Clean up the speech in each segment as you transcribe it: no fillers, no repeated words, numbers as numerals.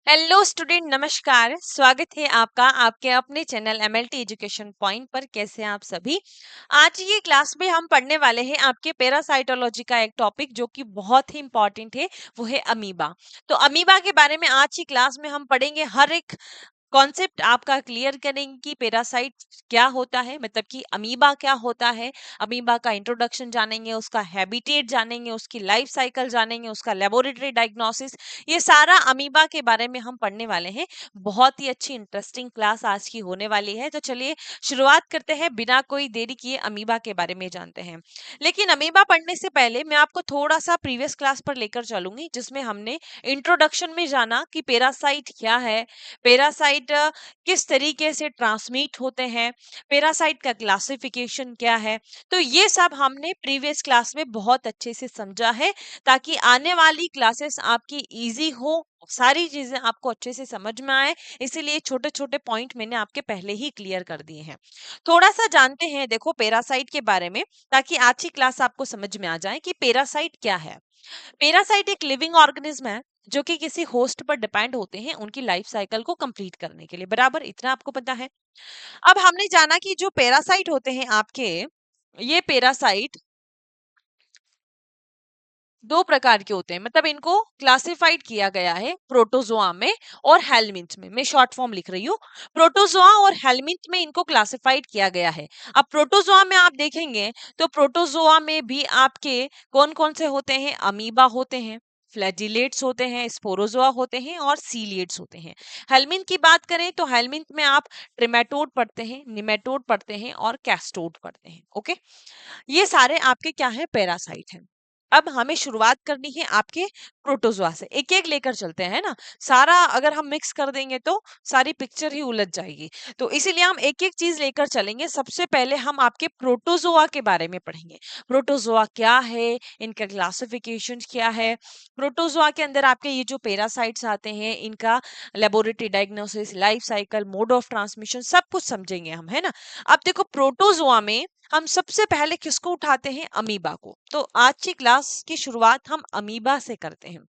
Hello student, नमस्कार। स्वागत है आपका आपके अपने चैनल एमएलटी एजुकेशन पॉइंट पर। कैसे हैं आप सभी। आज ये क्लास में हम पढ़ने वाले हैं आपके पैरासाइटोलॉजी का एक टॉपिक जो कि बहुत ही इंपॉर्टेंट है, वो है अमीबा। तो अमीबा के बारे में आज की क्लास में हम पढ़ेंगे। हर एक कॉन्सेप्ट आपका क्लियर करेंगे कि पैरासाइट क्या होता है, मतलब कि अमीबा क्या होता है। अमीबा का इंट्रोडक्शन जानेंगे, उसका हैबिटेट जानेंगे, उसकी लाइफ साइकिल जानेंगे, उसका लेबोरेटरी डायग्नोसिस। ये सारा अमीबा के बारे में हम पढ़ने वाले हैं। बहुत ही अच्छी इंटरेस्टिंग क्लास आज की होने वाली है। तो चलिए शुरुआत करते हैं, बिना कोई देरी किए अमीबा के बारे में जानते हैं। लेकिन अमीबा पढ़ने से पहले मैं आपको थोड़ा सा प्रीवियस क्लास पर लेकर चलूंगी, जिसमें हमने इंट्रोडक्शन में जाना कि पैरासाइट क्या है, पैरासाइट किस तरीके से ट्रांसमिट होते हैं, पैरासाइट का क्लासिफिकेशन क्या है। तो ये सब हमने प्रीवियस क्लास में बहुत अच्छे से समझा है, ताकि आने वाली क्लासेस आपकी इजी हो, सारी चीजें आपको अच्छे से समझ में आए। इसीलिए छोटे छोटे पॉइंट मैंने आपके पहले ही क्लियर कर दिए हैं। थोड़ा सा जानते हैं देखो पैरासाइट के बारे में, ताकि आज की क्लास आपको समझ में आ जाए कि पैरासाइट क्या है। पैरासाइट एक लिविंग ऑर्गेनिज्म है जो कि किसी होस्ट पर डिपेंड होते हैं उनकी लाइफ साइकिल को कंप्लीट करने के लिए। बराबर इतना आपको पता है। अब हमने जाना कि जो पैरासाइट होते हैं आपके, ये पैरासाइट दो प्रकार के होते हैं, मतलब इनको क्लासिफाइड किया गया है प्रोटोजोआ में और हेलमिंथ में। मैं शॉर्ट फॉर्म लिख रही हूँ। प्रोटोजोआ और हेलमिंथ में इनको क्लासिफाइड किया गया है। अब प्रोटोजोआ में आप देखेंगे तो प्रोटोजोआ में भी आपके कौन कौन से होते हैं, अमीबा होते हैं, फ्लैजिलेट्स होते हैं, स्पोरोजोआ होते हैं और सीलिएट्स होते हैं। हेलमिंथ की बात करें तो हेलमिंथ में आप ट्रिमेटोड पढ़ते हैं, निमेटोड पढ़ते हैं और कैस्टोड पढ़ते हैं। ओके, ये सारे आपके क्या है, पैरासाइट हैं। अब हमें शुरुआत करनी है आपके प्रोटोजोआ से। एक एक लेकर चलते हैं ना, सारा अगर हम मिक्स कर देंगे तो सारी पिक्चर ही उलझ जाएगी। तो इसीलिए हम एक एक चीज लेकर चलेंगे। सबसे पहले हम आपके प्रोटोजोआ के बारे में पढ़ेंगे। प्रोटोजोआ क्या है, इनका क्लासिफिकेशन क्या है, प्रोटोजोआ के अंदर आपके ये जो पैरासाइट्स आते हैं इनका laboratory diagnosis, life cycle, mode of transmission, सब कुछ समझेंगे हम, है ना। अब देखो प्रोटोजोआ में हम सबसे पहले किसको उठाते हैं, अमीबा को। तो आज की क्लास की शुरुआत हम अमीबा से करते हैं।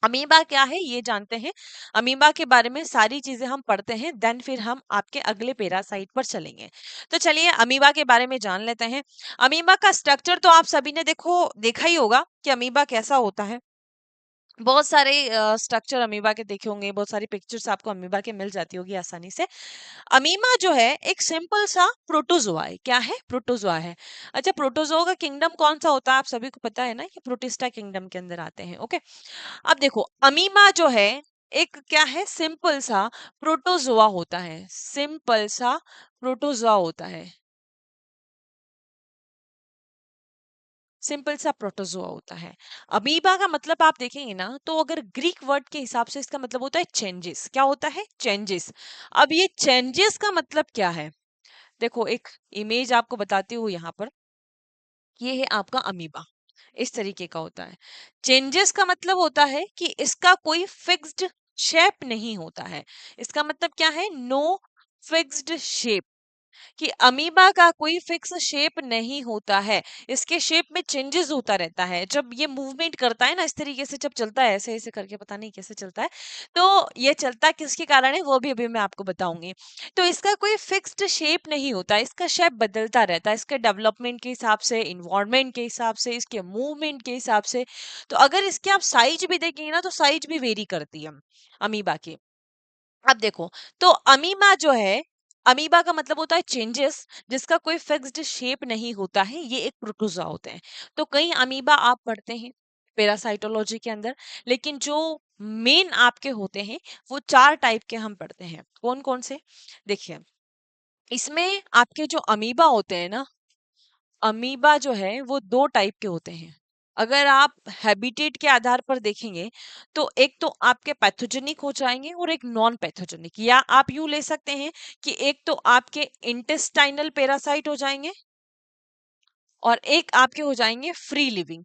अमीबा क्या है ये जानते हैं। अमीबा के बारे में सारी चीजें हम पढ़ते हैं, देन फिर हम आपके अगले पैरासाइट पर चलेंगे। तो चलिए अमीबा के बारे में जान लेते हैं। अमीबा का स्ट्रक्चर तो आप सभी ने देखा ही होगा कि अमीबा कैसा होता है। बहुत सारे स्ट्रक्चर अमीबा के देखे होंगे, बहुत सारी पिक्चर्स आपको अमीबा के मिल जाती होगी आसानी से। अमीबा जो है एक सिंपल सा प्रोटोजोआ है। क्या है, प्रोटोजोआ है। अच्छा, प्रोटोजोआ का किंगडम कौन सा होता है, आप सभी को पता है ना, कि प्रोटिस्टा किंगडम के अंदर आते हैं। ओके, अब देखो अमीबा जो है एक क्या है, सिंपल सा प्रोटोजोआ होता है। सिंपल सा प्रोटोजोआ होता है, सिंपल सा प्रोटोजोआ होता है। अमीबा का मतलब आप देखेंगे ना, तो अगर ग्रीक वर्ड के हिसाब से इसका मतलब होता है चेंजेस। क्या होता है, चेंजेस। अब ये चेंजेस का मतलब क्या है, देखो एक इमेज आपको बताती हूँ यहाँ पर। ये है आपका अमीबा, इस तरीके का होता है। चेंजेस का मतलब होता है कि इसका कोई फिक्स्ड शेप नहीं होता है। इसका मतलब क्या है, नो फिक्स्ड शेप, कि अमीबा का कोई फिक्स शेप नहीं होता है। इसके शेप में चेंजेस होता रहता है। जब ये मूवमेंट करता है ना, इस तरीके से जब चलता है, ऐसे ऐसे करके, पता नहीं कैसे चलता है। तो ये चलता किसके कारण है वो भी अभी मैं आपको बताऊंगी। तो इसका कोई फिक्स्ड शेप नहीं होता, इसका शेप बदलता रहता है, इसके डेवलपमेंट के हिसाब से, इन्वायरमेंट के हिसाब से, इसके मूवमेंट के हिसाब से। तो अगर इसके आप साइज भी देखेंगे ना, तो साइज भी वेरी करती है अमीबा की। अब देखो, तो अमीबा जो है, अमीबा का मतलब होता है चेंजेस, जिसका कोई फिक्स्ड शेप नहीं होता है। ये एक प्रोटोजोआ होते हैं। तो कई अमीबा आप पढ़ते हैं पैरासाइटोलॉजी के अंदर, लेकिन जो मेन आपके होते हैं वो चार टाइप के हम पढ़ते हैं। कौन कौन से, देखिए इसमें आपके जो अमीबा होते हैं ना, अमीबा जो है वो दो टाइप के होते हैं। अगर आप हैबिटेट के आधार पर देखेंगे तो एक तो आपके पैथोजेनिक हो जाएंगे और एक नॉन पैथोजेनिक, या आप यूं ले सकते हैं कि एक तो आपके इंटेस्टाइनल पैरासाइट हो जाएंगे और एक आपके हो जाएंगे free living.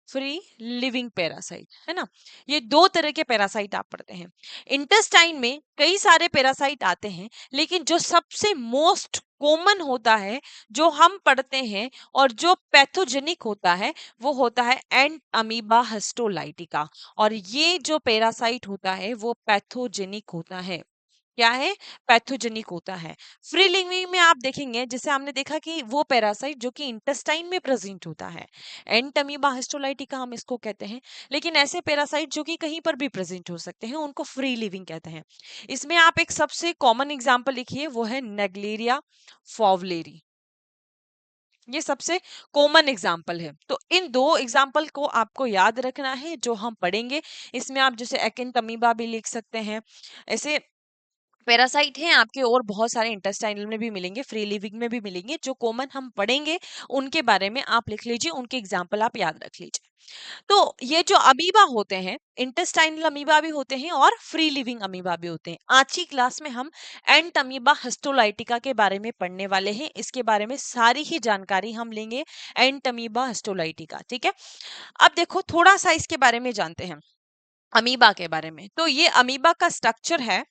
Free living parasite, है ना। ये दो तरह के पैरासाइट आप पढ़ते हैं। इंटेस्टाइन में कई सारे पैरासाइट आते हैं, लेकिन जो सबसे मोस्ट कॉमन होता है, जो हम पढ़ते हैं और जो पैथोजेनिक होता है, वो होता है एंड अमीबा हिस्टोलाइटिका। और ये जो पैरासाइट होता है वो पैथोजेनिक होता है। क्या है? पैथोजेनिक होता है। फ्री लिविंग में आप देखेंगे, जैसे हमने देखा कि वो पैरासाइट जो कि इंटेस्टाइन में प्रेजेंट होता है, एंटमीबा हिस्टोलाइटिका हम इसको कहते हैं। लेकिन ऐसे पैरासाइट जो कि कहीं पर भी प्रेजेंट हो सकते हैं, उनको फ्री लिविंग कहते हैं। इसमें आप एक सबसे कॉमन एग्जांपल लिखिए, वो है नेग्लेरिया फॉवलेरी। ये सबसे कॉमन एग्जाम्पल है। तो इन दो एग्जाम्पल को आपको याद रखना है जो हम पढ़ेंगे। इसमें आप जैसे एक्टिन भी लिख सकते हैं। ऐसे पैरासाइट हैं आपके और बहुत सारे, इंटेस्टाइनल में भी मिलेंगे, फ्री लिविंग में भी मिलेंगे। जो कॉमन हम पढ़ेंगे उनके बारे में आप लिख लीजिए, उनके एग्जाम्पल आप याद रख लीजिए। तो ये जो अमीबा होते हैं, इंटेस्टाइनल अमीबा भी होते हैं और फ्री लिविंग अमीबा भी होते हैं। आज की क्लास में हम एंट अमीबा हिस्टोलाइटिका के बारे में पढ़ने वाले हैं। इसके बारे में सारी ही जानकारी हम लेंगे, एंट अमीबा हिस्टोलाइटिका, ठीक है। अब देखो थोड़ा सा इसके बारे में जानते हैं, अमीबा के बारे में। तो ये अमीबा का स्ट्रक्चर है।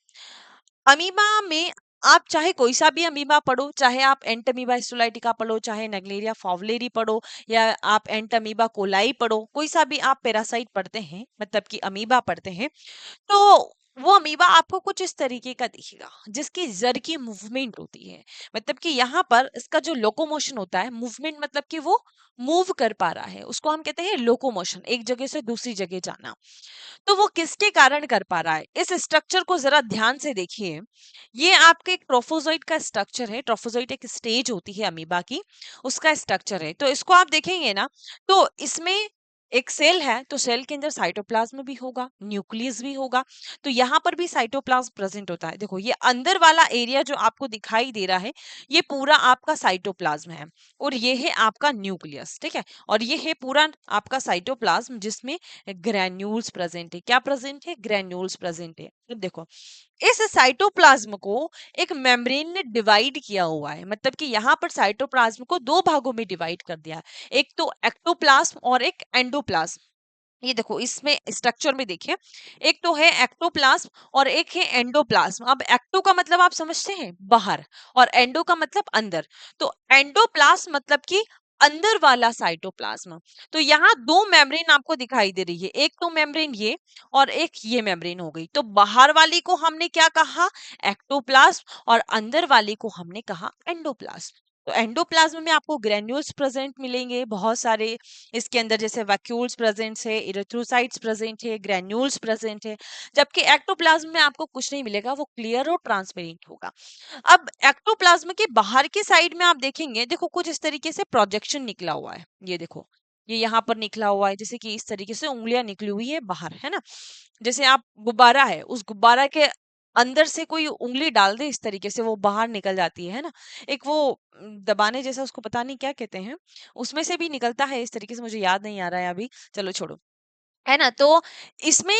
अमीबा में आप चाहे कोई सा भी अमीबा पढ़ो, चाहे आप एंटमीबा हिस्टोलाइटिका पढ़ो, चाहे नेग्लेरिया फॉवलेरी पढ़ो, या आप एंटमीबा कोलाई पढ़ो, कोई सा भी आप पैरासाइट पढ़ते हैं, मतलब कि अमीबा पढ़ते हैं, तो वो अमीबा आपको कुछ इस तरीके का दिखेगा, जिसकी जर की मूवमेंट होती है। मतलब कि यहाँ पर इसका जो लोकोमोशन होता है, मूवमेंट मतलब कि वो मूव कर पा रहा है, उसको हम कहते हैं लोकोमोशन, एक जगह से दूसरी जगह जाना। तो वो किसके कारण कर पा रहा है, इस स्ट्रक्चर को जरा ध्यान से देखिए। ये आपके एक ट्रोफोजोइट का स्ट्रक्चर है। ट्रोफोजोइट एक स्टेज होती है अमीबा की, उसका स्ट्रक्चर है। तो इसको आप देखेंगे ना, तो इसमें एक सेल है, तो सेल के अंदर साइटोप्लाज्म भी होगा, न्यूक्लियस भी होगा। तो यहाँ पर भी साइटोप्लाज्म प्रेजेंट होता है। देखो ये अंदर वाला एरिया जो आपको दिखाई दे रहा है, ये पूरा आपका साइटोप्लाज्म है, और ये है आपका न्यूक्लियस, ठीक है। और ये है पूरा आपका साइटोप्लाज्म, जिसमें ग्रैन्यूल्स प्रेजेंट है। क्या प्रेजेंट है? ग्रैन्यूल्स प्रेजेंट है। अब देखो इस साइटोप्लाज्म को एक मेम्ब्रेन ने डिवाइड किया हुआ है। मतलब कि यहाँ पर साइटोप्लाज्म को दो भागों में डिवाइड कर दिया है, एक तो एक्टोप्लाज्म और एक एंडोप्लाज्म। ये देखो इसमें स्ट्रक्चर में देखिए, एक तो है एक्टोप्लाज्म और एक है एंडोप्लाज्म। अब एक्टो का मतलब आप समझते हैं बाहर, और एंडो का मतलब अंदर। तो एंडोप्लाज्म मतलब कि अंदर वाला साइटोप्लाज्म। तो यहाँ दो मेम्ब्रेन आपको दिखाई दे रही है, एक तो मेम्ब्रेन ये और एक ये मेम्ब्रेन हो गई। तो बाहर वाली को हमने क्या कहा? एक्टोप्लाज्म, और अंदर वाली को हमने कहा एंडोप्लाज्म। तो एंडोप्लाज्म में आपको ग्रेन्यूल्स प्रेजेंट मिलेंगे बहुत सारे। इसके अंदर जैसे वैक्यूल्स प्रेजेंट है, इरिथ्रोसाइट्स प्रेजेंट है, ग्रेन्यूल्स प्रेजेंट है। जबकि एक्टोप्लाज्म में आपको कुछ नहीं मिलेगा, वो क्लियर और ट्रांसपेरेंट होगा। अब एक्टोप्लाज्म के बाहर की साइड में आप देखेंगे, देखो कुछ इस तरीके से प्रोजेक्शन निकला हुआ है। ये देखो, ये यहाँ पर निकला हुआ है, जैसे कि इस तरीके से उंगलियां निकली हुई है बाहर, है ना। जैसे आप गुब्बारा है, उस गुब्बारा के अंदर से कोई उंगली डाल दे, इस तरीके से वो बाहर निकल जाती है ना। एक वो दबाने जैसा, उसको पता नहीं क्या कहते हैं, उसमें से भी निकलता है इस तरीके से, मुझे याद नहीं आ रहा है अभी, चलो छोड़ो, है ना। तो इसमें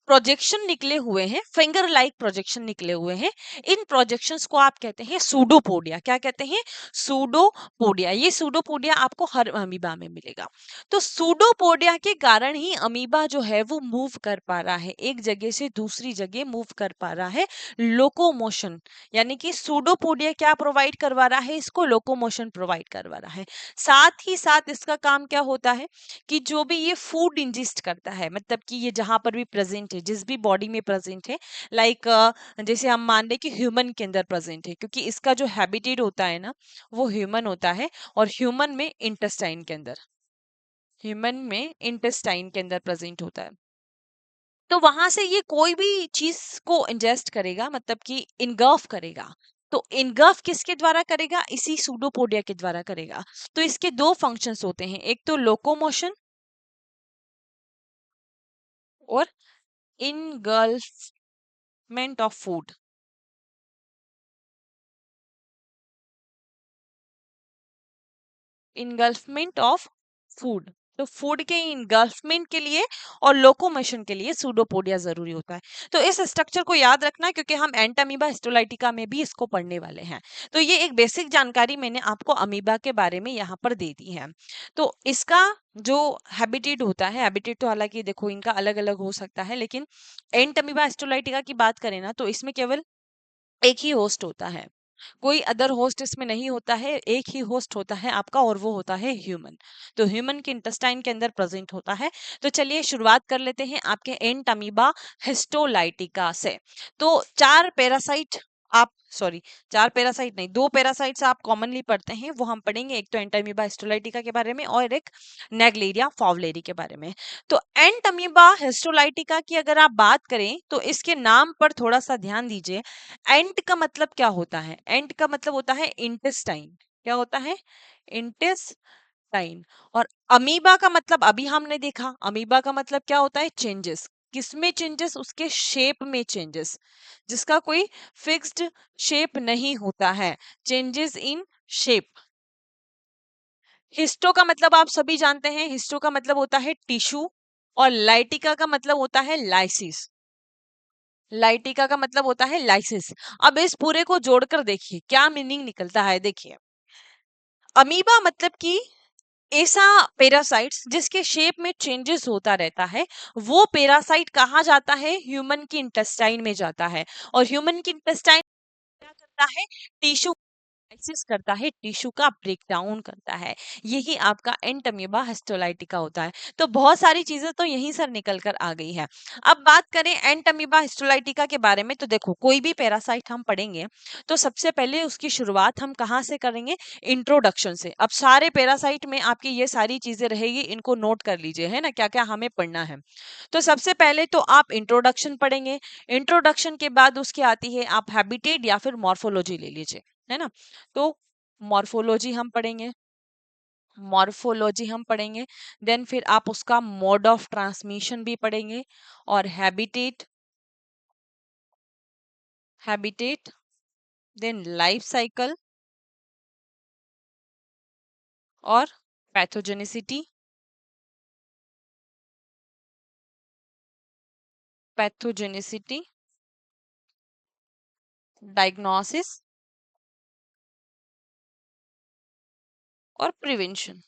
प्रोजेक्शन निकले हुए हैं, फिंगर लाइक प्रोजेक्शन निकले हुए हैं। इन प्रोजेक्शंस को आप कहते हैं सूडोपोडिया। क्या कहते हैं? सूडोपोडिया। ये सूडोपोडिया आपको हर अमीबा में मिलेगा। तो सूडोपोडिया के कारण ही अमीबा जो है वो मूव कर पा रहा है, एक जगह से दूसरी जगह मूव कर पा रहा है, लोकोमोशन। यानी कि सूडोपोडिया क्या प्रोवाइड करवा रहा है? इसको लोकोमोशन प्रोवाइड करवा रहा है। साथ ही साथ इसका काम क्या होता है कि जो भी ये फूड इंजिस्ट करता है, मतलब कि ये जहां पर भी प्रेजेंट है, जिस भी बॉडी में प्रेजेंट है, लाइक जैसे हम मान लें कि ह्यूमन के अंदर प्रेजेंट है, क्योंकि इसका जो हैबिटेट होता है ना, वो ह्यूमन होता है, और ह्यूमन में इंटेस्टाइन के अंदर प्रेजेंट होता है। तो वहां से ये कोई भी चीज को इंजेस्ट करेगा, मतलब कि इनगल्फ करेगा। तो इनगल्फ किसके द्वारा करेगा? इसी सूडोपोडिया के द्वारा करेगा। तो इसके दो फंक्शंस होते हैं, एक तो लोकोमोशन और engulfment of food। engulfment of food। तो फूड के इंगल्फमेंट के लिए और लोकोमोशन के लिए सूडोपोडिया जरूरी होता है। तो इस स्ट्रक्चर को याद रखना, क्योंकि हम एंट अमीबा हिस्टोलाइटिका में भी इसको पढ़ने वाले हैं। तो ये एक बेसिक जानकारी मैंने आपको अमीबा के बारे में यहाँ पर दे दी है। तो इसका जो हैबिटेट होता है, हैबिटेट तो हालांकि देखो इनका अलग अलग हो सकता है, लेकिन एंट अमीबा हिस्टोलाइटिका की बात करें ना, तो इसमें केवल एक ही होस्ट होता है, कोई अदर होस्ट इसमें नहीं होता है। एक ही होस्ट होता है आपका, और वो होता है ह्यूमन। तो ह्यूमन के इंटेस्टाइन के अंदर प्रेजेंट होता है। तो चलिए शुरुआत कर लेते हैं आपके एंट अमीबा हिस्टोलाइटिका से। तो चार पैरासाइट आप, सॉरी, चार पैरासाइट नहीं, दो पैरासाइट्स आप कॉमनली पढ़ते हैं, वो हम पढ़ेंगे। एक तो एंट अमीबा हिस्टोलाइटिका के बारे में और एक नेग्लेरिया फावलेरी के बारे में। तो एंट अमीबा हिस्टोलाइटिका की अगर आप बात करें तो इसके नाम पर थोड़ा सा ध्यान दीजिए। एंट का मतलब क्या होता है? एंट का मतलब होता है इंटेस्टाइन। क्या होता है? इंटेस्टाइन। और अमीबा का मतलब अभी हमने देखा, अमीबा का मतलब क्या होता है? चेंजेस। किसमें चेंजेस? उसके शेप में चेंजेस, जिसका कोई फिक्स्ड शेप नहीं होता है। Changes in shape. हिस्टो का मतलब आप सभी जानते हैं, हिस्टो का मतलब होता है टिश्यू। और लाइटिका का मतलब होता है लाइसिस। लाइटिका का मतलब होता है लाइसिस। अब इस पूरे को जोड़कर देखिए क्या मीनिंग निकलता है। देखिए, अमीबा मतलब कि ऐसा पैरासाइट्स जिसके शेप में चेंजेस होता रहता है, वो पैरासाइट कहाँ जाता है? ह्यूमन की इंटेस्टाइन में जाता है। और ह्यूमन की इंटेस्टाइन क्या करता है? टिश्यू लाइसिस करता है, टिश्यू का ब्रेकडाउन करता है। यही आपका एंट अमीबा हिस्टोलाइटिका होता है। तो बहुत सारी चीजें तो यहीं से निकल कर आ गई है। अब बात करें एंट अमीबा हिस्टोलाइटिका के बारे में, तो देखो कोई भी पैरासाइट हम पढ़ेंगे तो सबसे पहले उसकी शुरुआत हम कहाँ से करेंगे? इंट्रोडक्शन से। अब सारे पैरासाइट में आपकी ये सारी चीजें रहेगी, इनको नोट कर लीजिए, है ना, क्या क्या हमें पढ़ना है। तो सबसे पहले तो आप इंट्रोडक्शन पढ़ेंगे। इंट्रोडक्शन के बाद उसकी आती है आप हैबिटेट या फिर मॉर्फोलॉजी ले लीजिए, है ना। तो मॉर्फोलॉजी हम पढ़ेंगे, देन फिर आप उसका मोड ऑफ ट्रांसमिशन भी पढ़ेंगे। और हैबिटेट, देन लाइफ साइकिल और पैथोजेनिसिटी, पैथोजेनिसिटी, डायग्नोसिस और प्रिवेंशन।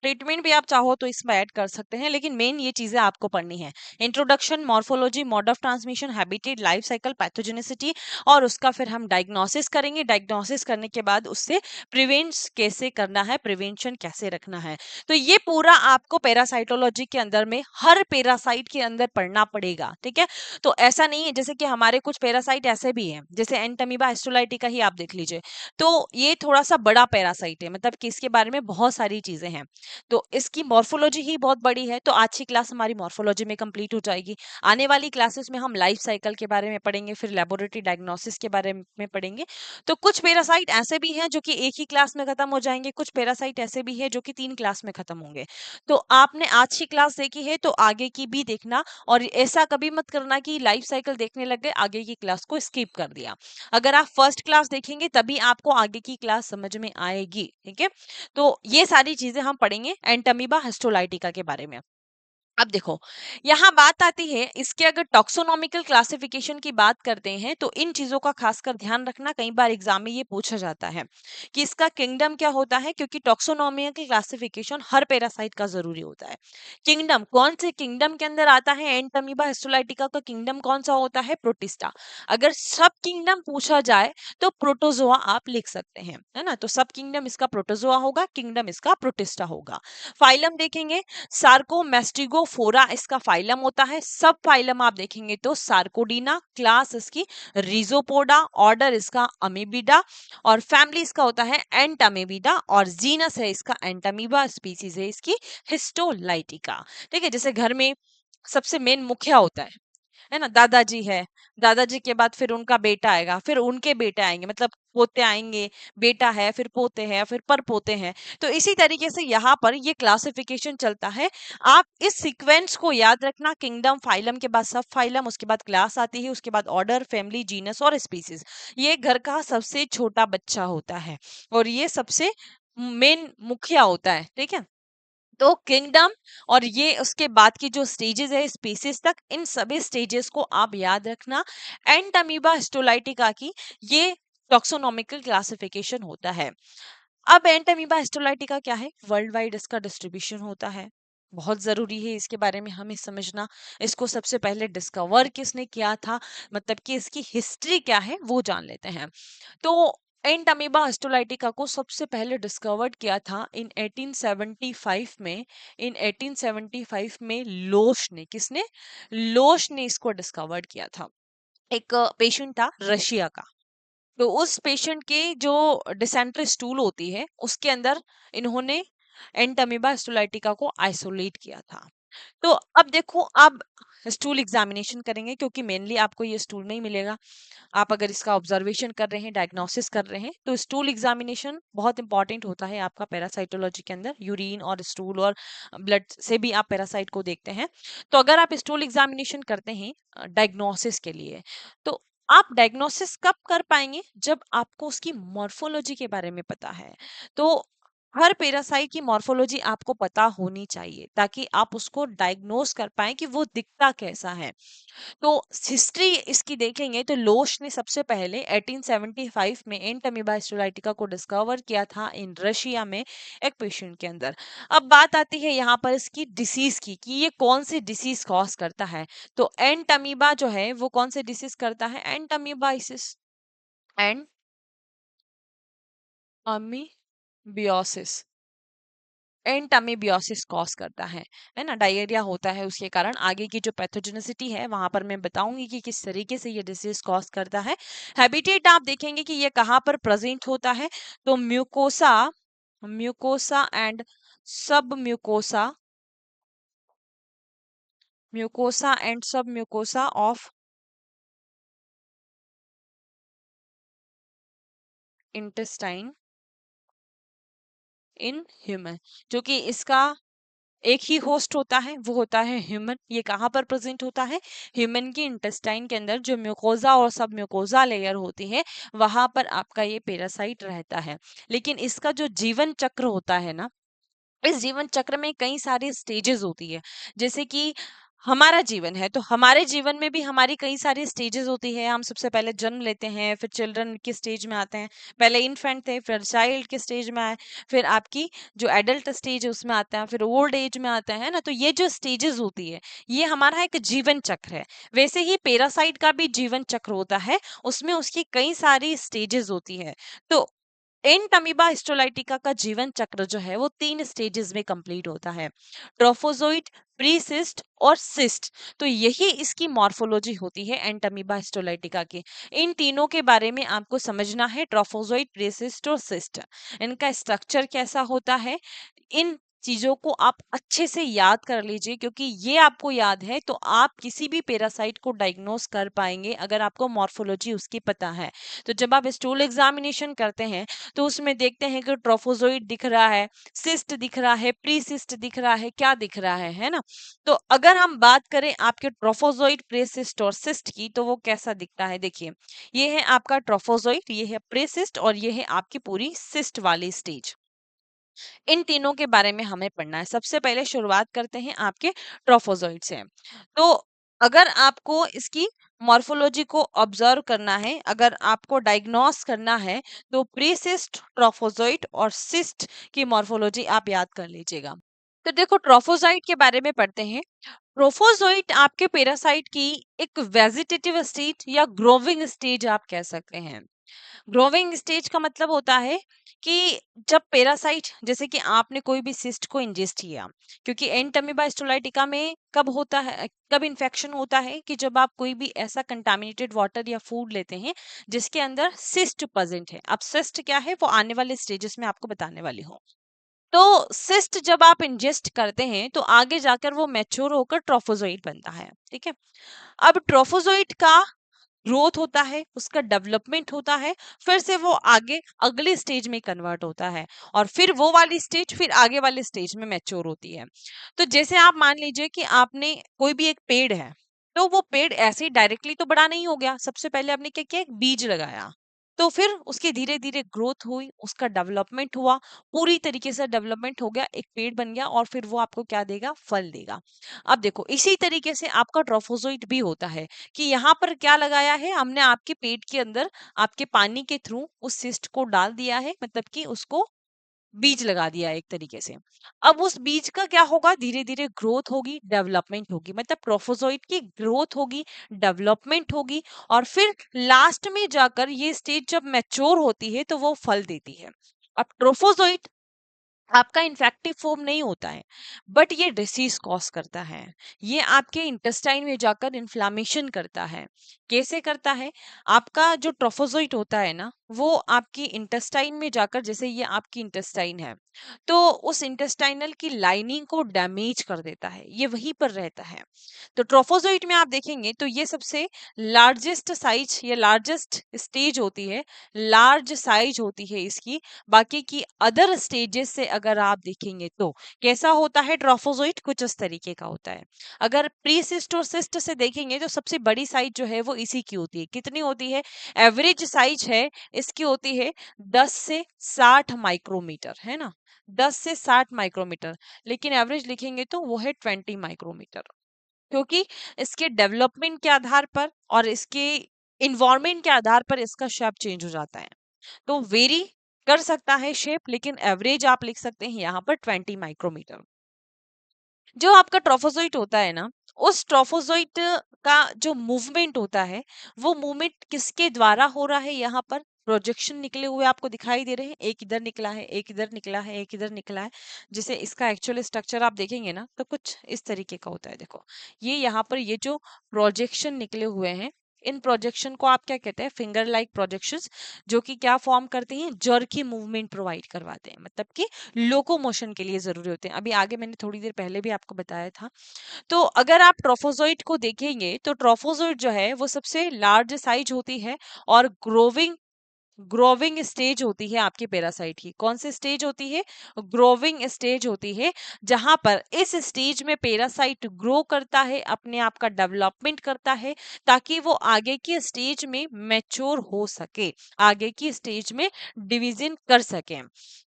ट्रीटमेंट भी आप चाहो तो इसमें ऐड कर सकते हैं, लेकिन मेन ये चीजें आपको पढ़नी है। Introduction, morphology, mode of transmission, habitat, life cycle, pathogenicity, और उसका फिर हम डायग्नोसिस करेंगे। डायग्नोसिस करने के बाद उससे प्रिवेंट कैसे करना है, प्रिवेंशन कैसे रखना है। तो ये पूरा आपको पैरासाइटोलॉजी के अंदर में हर पैरासाइट के अंदर पढ़ना पड़ेगा, ठीक है। तो ऐसा नहीं है, जैसे कि हमारे कुछ पैरासाइट ऐसे भी हैं, जैसे एंटमीबा हिस्टोलाइटिका ही आप देख लीजिए। तो ये थोड़ा सा बड़ा पैरासाइट है, मतलब कि इसके बारे में बहुत सारी चीजें हैं। तो इसकी मॉर्फोलॉजी ही बहुत बड़ी है। तो आज की क्लास हमारी मॉर्फोलॉजी में कंप्लीट हो जाएगी। आने वाली क्लासेस में हम लाइफ साइकिल के बारे में पढ़ेंगे, फिर लेबोरेटरी डायग्नोसिस के बारे में पढ़ेंगे। तो कुछ पैरासाइट ऐसे भी हैं जो कि एक ही क्लास में खत्म हो जाएंगे, कुछ पैरासाइट ऐसे भी है जो कि 3 क्लास में खत्म होंगे। तो आपने आज की क्लास देखी है तो आगे की भी देखना, और ऐसा कभी मत करना कि लाइफ साइकिल देखने लग गए, आगे की क्लास को स्किप कर दिया। अगर आप फर्स्ट क्लास देखेंगे तभी आपको आगे की क्लास समझ में आएगी, ठीक है। तो ये सारी चीजें हम पढ़ेंगे एंटमीबा हिस्टोलाइटिका के बारे में। अब देखो, यहाँ बात आती है इसके, अगर टॉक्सोनॉमिकल क्लासिफिकेशन की बात करते हैं तो इन चीजों का खासकर ध्यान रखना। कई बार एग्जाम में ये पूछा जाता है कि इसका किंगडम क्या होता है, क्योंकि टॉक्सोनॉमिकल क्लासिफिकेशन हर पैरासाइट का जरूरी होता है। किंगडम कौन से किंगडम के अंदर आता है? एंटमीबा हिस्टोलाइटिका का किंगडम कौन सा होता है? प्रोटिस्टा। अगर सब किंगडम पूछा जाए तो प्रोटोजोआ आप लिख सकते हैं, है ना। तो सब किंगडम इसका प्रोटोजोआ होगा, किंगडम इसका प्रोटिस्टा होगा। फाइलम देखेंगे, सार्कोमेस्टिगोफोरा इसका फाइलम होता है। सब फाइलम आप देखेंगे तो सार्कोडीना, क्लास इसकी रिजोपोडा, ऑर्डर इसका अमीबिडा, और फैमिली इसका होता है एंटामीबिडा, और जीनस है इसका एंटामीबा, स्पीसीज है इसकी हिस्टोलाइटिका। ठीक है, जैसे घर में सबसे मेन मुखिया होता है ना, दादाजी है। दादाजी के बाद फिर उनका बेटा आएगा, फिर उनके बेटे आएंगे, मतलब पोते आएंगे, बेटा है, फिर पोते हैं, फिर पर पोते हैं। तो इसी तरीके से यहाँ पर ये क्लासिफिकेशन चलता है। आप इस सीक्वेंस को याद रखना, किंगडम, फाइलम के बाद सब फाइलम, उसके बाद क्लास आती है, उसके बाद ऑर्डर, फैमिली, जीनस और स्पीसीज। ये घर का सबसे छोटा बच्चा होता है और ये सबसे मेन मुखिया होता है, ठीक है। तो किंगडम और ये उसके बाद की जो स्टेजेस है स्पीसीज तक, इन सभी स्टेजेस को आप याद रखना। एंड अमीबा हिस्टोलाइटिका की ये टॉक्सोनॉमिकल क्लासिफिकेशन होता है। अब एंट अमीबा हिस्टोलाइटिका क्या है, वर्ल्ड वाइड इसका डिस्ट्रीब्यूशन होता है। बहुत जरूरी है इसके बारे में हमें समझना। इसको सबसे पहले डिस्कवर किसने किया था, मतलब कि इसकी हिस्ट्री क्या है वो जान लेते हैं। तो एंट अमीबा हिस्टोलाइटिका को सबसे पहले डिस्कवर्ड किया था इन 1875 में। इन 1875 में लोश ने, किसने, लोश ने इसको डिस्कवर्ड किया था। एक पेशेंट था रशिया का। तो उस पेशेंट के जो डिसेंट्री स्टूल होती है उसके अंदर इन्होंने एंट अमीबा हिस्टोलाइटिका को आइसोलेट किया था। तो अब देखो, आप स्टूल एग्जामिनेशन करेंगे क्योंकि मेनली आपको ये स्टूल में ही मिलेगा। आप अगर इसका ऑब्जर्वेशन कर रहे हैं, डायग्नोसिस कर रहे हैं, तो स्टूल एग्जामिनेशन बहुत इंपॉर्टेंट होता है आपका पैरासाइटोलॉजी के अंदर। यूरिन और स्टूल और ब्लड से भी आप पैरासाइट को देखते हैं। तो अगर आप स्टूल एग्जामिनेशन करते हैं डायग्नोसिस के लिए, तो आप डायग्नोसिस कब कर पाएंगे, जब आपको उसकी मॉर्फोलॉजी के बारे में पता है। तो हर पैरासाइट की मॉर्फोलॉजी आपको पता होनी चाहिए ताकि आप उसको डायग्नोस कर पाए कि वो दिखता कैसा है। तो हिस्ट्री इसकी देखेंगे तो लोश ने सबसे पहले 1875 में एंट अमीबा हिस्टोलाइटिका को डिस्कवर किया था इन रशिया में एक पेशेंट के अंदर। अब बात आती है यहाँ पर इसकी डिसीज की कि ये कौन सी डिसीज कॉज करता है। तो एंट अमीबा जो है वो कौन सी डिसीज करता है, एंट अमीबाइसिस, एंड अमीबियोसिस, एंटामीबियोसिस कॉज करता है ना। डायरिया होता है उसके कारण। आगे की जो पैथोजेनिसिटी है वहां पर मैं बताऊंगी कि किस तरीके से ये डिसीज कॉज करता है। हैबिटेट आप देखेंगे कि ये कहाँ पर प्रेजेंट होता है, तो म्यूकोसा, म्यूकोसा एंड सब म्यूकोसा, म्यूकोसा एंड सब mucosa of intestine in human. जो कि इसका एक ही होस्ट होता है, वो होता है ह्यूमन। ये कहाँ पर प्रेजेंट होता है, ह्यूमन की इंटेस्टाइन के अंदर जो म्यूकोजा और सब म्यूकोजा लेयर होती है वहां पर आपका ये पैरासाइट रहता है। लेकिन इसका जो जीवन चक्र होता है ना, इस जीवन चक्र में कई सारी स्टेजेस होती है। जैसे कि हमारा जीवन है तो हमारे जीवन में भी हमारी कई सारी स्टेजेस होती है। हम सबसे पहले जन्म लेते हैं, फिर चिल्ड्रन की स्टेज में आते हैं, पहले इन्फेंट थे, फिर चाइल्ड के स्टेज में आए, फिर आपकी जो एडल्ट स्टेज है उसमें आते हैं, फिर ओल्ड एज में आते हैं ना। तो ये जो स्टेजेस होती है ये हमारा एक जीवन चक्र है। वैसे ही पैरासाइट का भी जीवन चक्र होता है, उसमें उसकी कई सारी स्टेजेस होती है। तो एंट अमीबा हिस्टोलाइटिका का जीवन चक्र जो है वो 3 स्टेजेस में कंप्लीट होता है, ट्रोफोजोइट, प्रीसिस्ट और सिस्ट। तो यही इसकी मॉर्फोलॉजी होती है एंट अमीबा हिस्टोलाइटिका की। इन तीनों के बारे में आपको समझना है, ट्रोफोजोइट, प्रीसिस्ट और सिस्ट, इनका स्ट्रक्चर कैसा होता है। इन चीजों को आप अच्छे से याद कर लीजिए, क्योंकि ये आपको याद है तो आप किसी भी पैरासाइट को डायग्नोस कर पाएंगे अगर आपको मॉर्फोलॉजी उसकी पता है। तो जब आप स्टूल एग्जामिनेशन करते हैं तो उसमें देखते हैं कि ट्रोफोजोइड दिख रहा है, सिस्ट दिख रहा है, प्री सिस्ट दिख रहा है, क्या दिख रहा है ना। तो अगर हम बात करें आपके ट्रोफोजोइड, प्री सिस्ट और सिस्ट की, तो वो कैसा दिखता है, देखिए ये है आपका ट्रोफोजोइड, ये है प्री सिस्ट और ये है आपकी पूरी सिस्ट वाली स्टेज। इन तीनों के बारे में हमें पढ़ना है। सबसे पहले शुरुआत करते हैं आपके ट्रोफोजोइड से। तो अगर आपको इसकी मॉर्फोलॉजी को ऑब्जर्व करना है, अगर आपको डायग्नोस करना है, तो प्रीसिस्ट, ट्रोफोजोइट और सिस्ट की मॉर्फोलॉजी आप याद कर लीजिएगा। तो देखो ट्रोफोजाइट के बारे में पढ़ते हैं। ट्रोफोजोइट आपके पैरासाइट की एक वेजिटेटिव स्टेज या ग्रोविंग स्टेज आप कह सकते हैं। ग्रोविंग स्टेज का मतलब होता है कि जब पैरासाइट, जैसे कि आपने कोई भी सिस्ट को इंजेस्ट किया, क्योंकि एंट अमीबा हिस्टोलाइटिका में कब होता है, कब इन्फेक्शन होता है कि जब आप कोई भी ऐसा कंटामिनेटेड वाटर या फूड लेते हैं जिसके अंदर सिस्ट प्रेजेंट है। अब सिस्ट क्या है वो आने वाले स्टेजेस में आपको बताने वाली हूँ। तो सिस्ट जब आप इंजेस्ट करते हैं तो आगे जाकर वो मैच्योर होकर ट्रोफोजोइट बनता है, ठीक है। अब ट्रोफोजोइट का ग्रोथ होता है, उसका डेवलपमेंट होता है, फिर से वो आगे अगले स्टेज में कन्वर्ट होता है, और फिर वो वाली स्टेज फिर आगे वाले स्टेज में मैच्योर होती है। तो जैसे आप मान लीजिए कि आपने कोई भी एक पेड़ है, तो वो पेड़ ऐसे ही डायरेक्टली तो बड़ा नहीं हो गया। सबसे पहले आपने क्या किया, एक बीज लगाया, तो फिर उसकी धीरे धीरे ग्रोथ हुई, उसका डेवलपमेंट हुआ, पूरी तरीके से डेवलपमेंट हो गया, एक पेड़ बन गया और फिर वो आपको क्या देगा, फल देगा। अब देखो इसी तरीके से आपका ट्रोफोजोइट भी होता है कि यहाँ पर क्या लगाया है हमने, आपके पेट के अंदर आपके पानी के थ्रू उस सिस्ट को डाल दिया है, मतलब कि उसको बीज लगा दिया एक तरीके से। अब उस बीज का क्या होगा, धीरे धीरे ग्रोथ होगी, डेवलपमेंट होगी, मतलब ट्रोफोजोइट की ग्रोथ होगी, डेवलपमेंट होगी, और फिर लास्ट में जाकर ये स्टेज जब मैच्योर होती है तो वो फल देती है। अब ट्रोफोजोइट आपका इन्फेक्टिव फॉर्म नहीं होता है, बट ये डिसीज कॉज करता है। ये आपके इंटेस्टाइन में जाकर इन्फ्लामेशन करता है। कैसे करता है, आपका जो ट्रोफोजोइट होता है ना, वो आपकी इंटेस्टाइन में जाकर, जैसे ये आपकी इंटेस्टाइन है, तो उस इंटेस्टाइनल की लाइनिंग को डैमेज कर देता है, ये वहीं पर रहता है। तो ट्रोफोजोइट में आप देखेंगे तो ये सबसे लार्जेस्ट साइज या लार्जेस्ट स्टेज होती है, लार्ज साइज होती है इसकी। बाकी की अदर स्टेजेस से अगर आप देखेंगे तो कैसा होता है, ट्रोफोजोइट कुछ इस तरीके का होता है। अगर प्रीसिस्ट और सिस्ट से देखेंगे तो सबसे बड़ी साइज जो है वो इसी की होती है। कितनी होती है, एवरेज साइज है इसकी होती है 10 से 60 माइक्रोमीटर, है ना, 10 से 60 माइक्रोमीटर। लेकिन एवरेज लिखेंगे तो वो है 20 माइक्रोमीटर, क्योंकि इसके डेवलपमेंट के आधार पर और इसके इन्वायरमेंट के आधार पर इसका शेप चेंज हो जाता है। तो वेरी कर सकता है शेप, लेकिन एवरेज आप लिख सकते हैं यहाँ पर 20 माइक्रोमीटर। जो आपका ट्रोफोजोइट होता है ना, उस ट्रोफोजोइट का जो मूवमेंट होता है, वो मूवमेंट किसके द्वारा हो रहा है, यहाँ पर प्रोजेक्शन निकले हुए आपको दिखाई दे रहे हैं, एक इधर निकला है, एक इधर निकला है, एक इधर निकला है। जिसे इसका एक्चुअल स्ट्रक्चर आप देखेंगे ना तो कुछ इस तरीके का होता है। देखो ये यहाँ पर ये जो प्रोजेक्शन निकले हुए हैं, इन प्रोजेक्शन को आप क्या कहते हैं, फिंगर लाइक प्रोजेक्शंस, जो कि क्या फॉर्म करते हैं, जर्की मूवमेंट प्रोवाइड करवाते हैं, मतलब कि लोकोमोशन के लिए जरूरी होते हैं। अभी आगे मैंने थोड़ी देर पहले भी आपको बताया था। तो अगर आप ट्रोफोजोइट को देखेंगे तो ट्रोफोजोइट जो है वो सबसे लार्ज साइज होती है, और ग्रोविंग ग्रोविंग स्टेज होती है आपके पैरासाइट की। कौन सी स्टेज होती है, ग्रोविंग स्टेज होती है, जहां पर इस स्टेज में पैरासाइट ग्रो करता है, अपने आप का डेवलपमेंट करता है, ताकि वो आगे की स्टेज में मैच्योर हो सके, आगे की स्टेज में डिवीजन कर सके।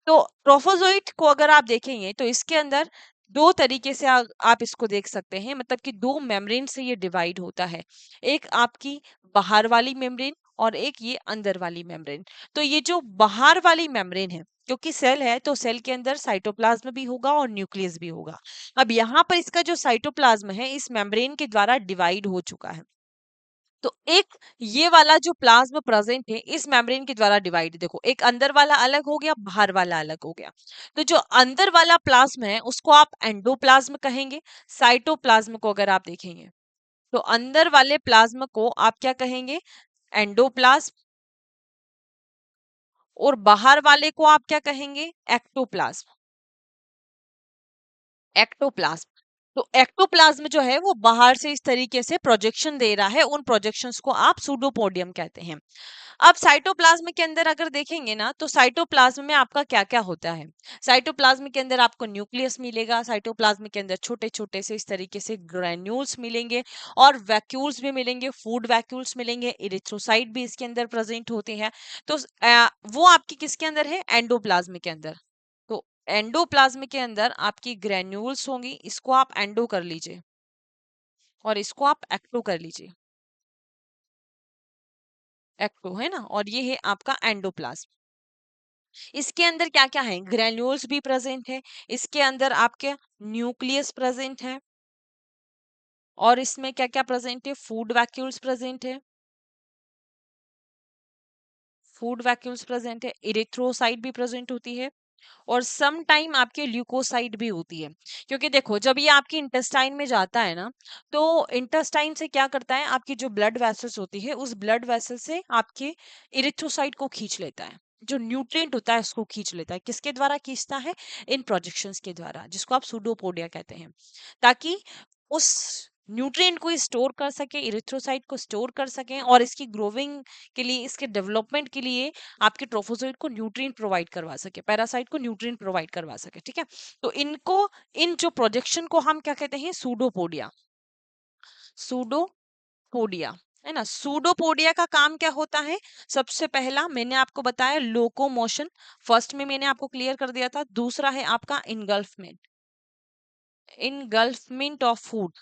तो ट्रोफोजोइट को अगर आप देखेंगे तो इसके अंदर दो तरीके से आप इसको देख सकते हैं, मतलब कि दो मेम्ब्रेन से ये डिवाइड होता है। एक आपकी बाहर वाली मेम्ब्रेन और एक ये अंदर वाली मेम्ब्रेन। तो ये जो बाहर वाली मेम्ब्रेन है, क्योंकि सेल है तो सेल के अंदर साइटोप्लाज्म भी होगा और न्यूक्लियस भी होगा। अब यहाँ पर इसका जो साइटोप्लाज्म है इस मेम्ब्रेन के द्वारा डिवाइड हो चुका है। तो एक ये वाला जो प्लाज्म प्रेजेंट है इस मेम्ब्रेन के द्वारा डिवाइड, देखो एक अंदर वाला अलग हो गया, बाहर वाला अलग हो गया। तो जो अंदर वाला प्लाज्म है उसको आप एंडोप्लाज्म कहेंगे। साइटोप्लाज्म को अगर आप देखेंगे तो अंदर वाले प्लाज्म को आप क्या कहेंगे, एंडोप्लाज्म, और बाहर वाले को आप क्या कहेंगे, एक्टोप्लाज्म। एक्टोप्लाज्म, तो एक्टोप्लाज्म जो है वो बाहर से इस तरीके से प्रोजेक्शन दे रहा है, उन प्रोजेक्शंस को आप सूडोपोडियम कहते हैं। अब साइटोप्लाज्म के अंदर अगर देखेंगे ना तो साइटोप्लाज्म में आपका क्या क्या होता है, साइटोप्लाज्म के अंदर आपको न्यूक्लियस मिलेगा, साइटोप्लाज्म के अंदर छोटे छोटे से इस तरीके से ग्रैन्यूल्स मिलेंगे, और वैक्यूल्स भी मिलेंगे, फूड वैक्यूल्स मिलेंगे, इरिथ्रोसाइट भी इसके अंदर प्रेजेंट होते हैं। तो वो आपकी किसके अंदर है, एंडोप्लाज्म के अंदर। तो एंडोप्लाज्म के अंदर आपकी ग्रैन्यूल्स होंगी, इसको आप एंडो कर लीजिए और इसको आप एक्टो कर लीजिए। एक्टो है ना, और ये है आपका एंडोप्लाज्म। इसके अंदर क्या क्या है, ग्रैन्यूल्स भी प्रेजेंट है, इसके अंदर आपके न्यूक्लियस प्रेजेंट है, और इसमें क्या क्या प्रेजेंट है, फूड वैक्यूल्स प्रेजेंट है, फूड वैक्यूल्स प्रेजेंट है, इरिथ्रोसाइट भी प्रेजेंट होती है, और सम टाइम आपके ल्यूकोसाइट भी होती है। क्योंकि देखो जब ये आपकी इंटेस्टाइन में जाता है ना, तो इंटेस्टाइन से क्या करता है, आपकी जो ब्लड वेसल्स होती है उस ब्लड वेसल से आपके इरिथ्रोसाइट को खींच लेता है, जो न्यूट्रिएंट होता है उसको खींच लेता है। किसके द्वारा खींचता है, इन प्रोजेक्शंस के द्वारा, जिसको आप सूडोपोडिया कहते हैं, ताकि उस न्यूट्रिएंट को स्टोर कर सके, इरिथ्रोसाइट को स्टोर कर सकें, और इसकी ग्रोविंग के लिए, इसके डेवलपमेंट के लिए आपके ट्रोफोजोइट को न्यूट्रिएंट प्रोवाइड करवा सके, पैरासाइट को न्यूट्रिएंट प्रोवाइड करवा सके। ठीक है, तो इनको, इन जो प्रोजेक्शन को हम क्या कहते हैं, सूडोपोडिया, सूडोपोडिया। है ना। सूडोपोडिया का काम क्या होता है? सबसे पहला मैंने आपको बताया लोकोमोशन, फर्स्ट में मैंने आपको क्लियर कर दिया था। दूसरा है आपका इनगल्फमेंट, इनगल्फमेंट ऑफ फूड,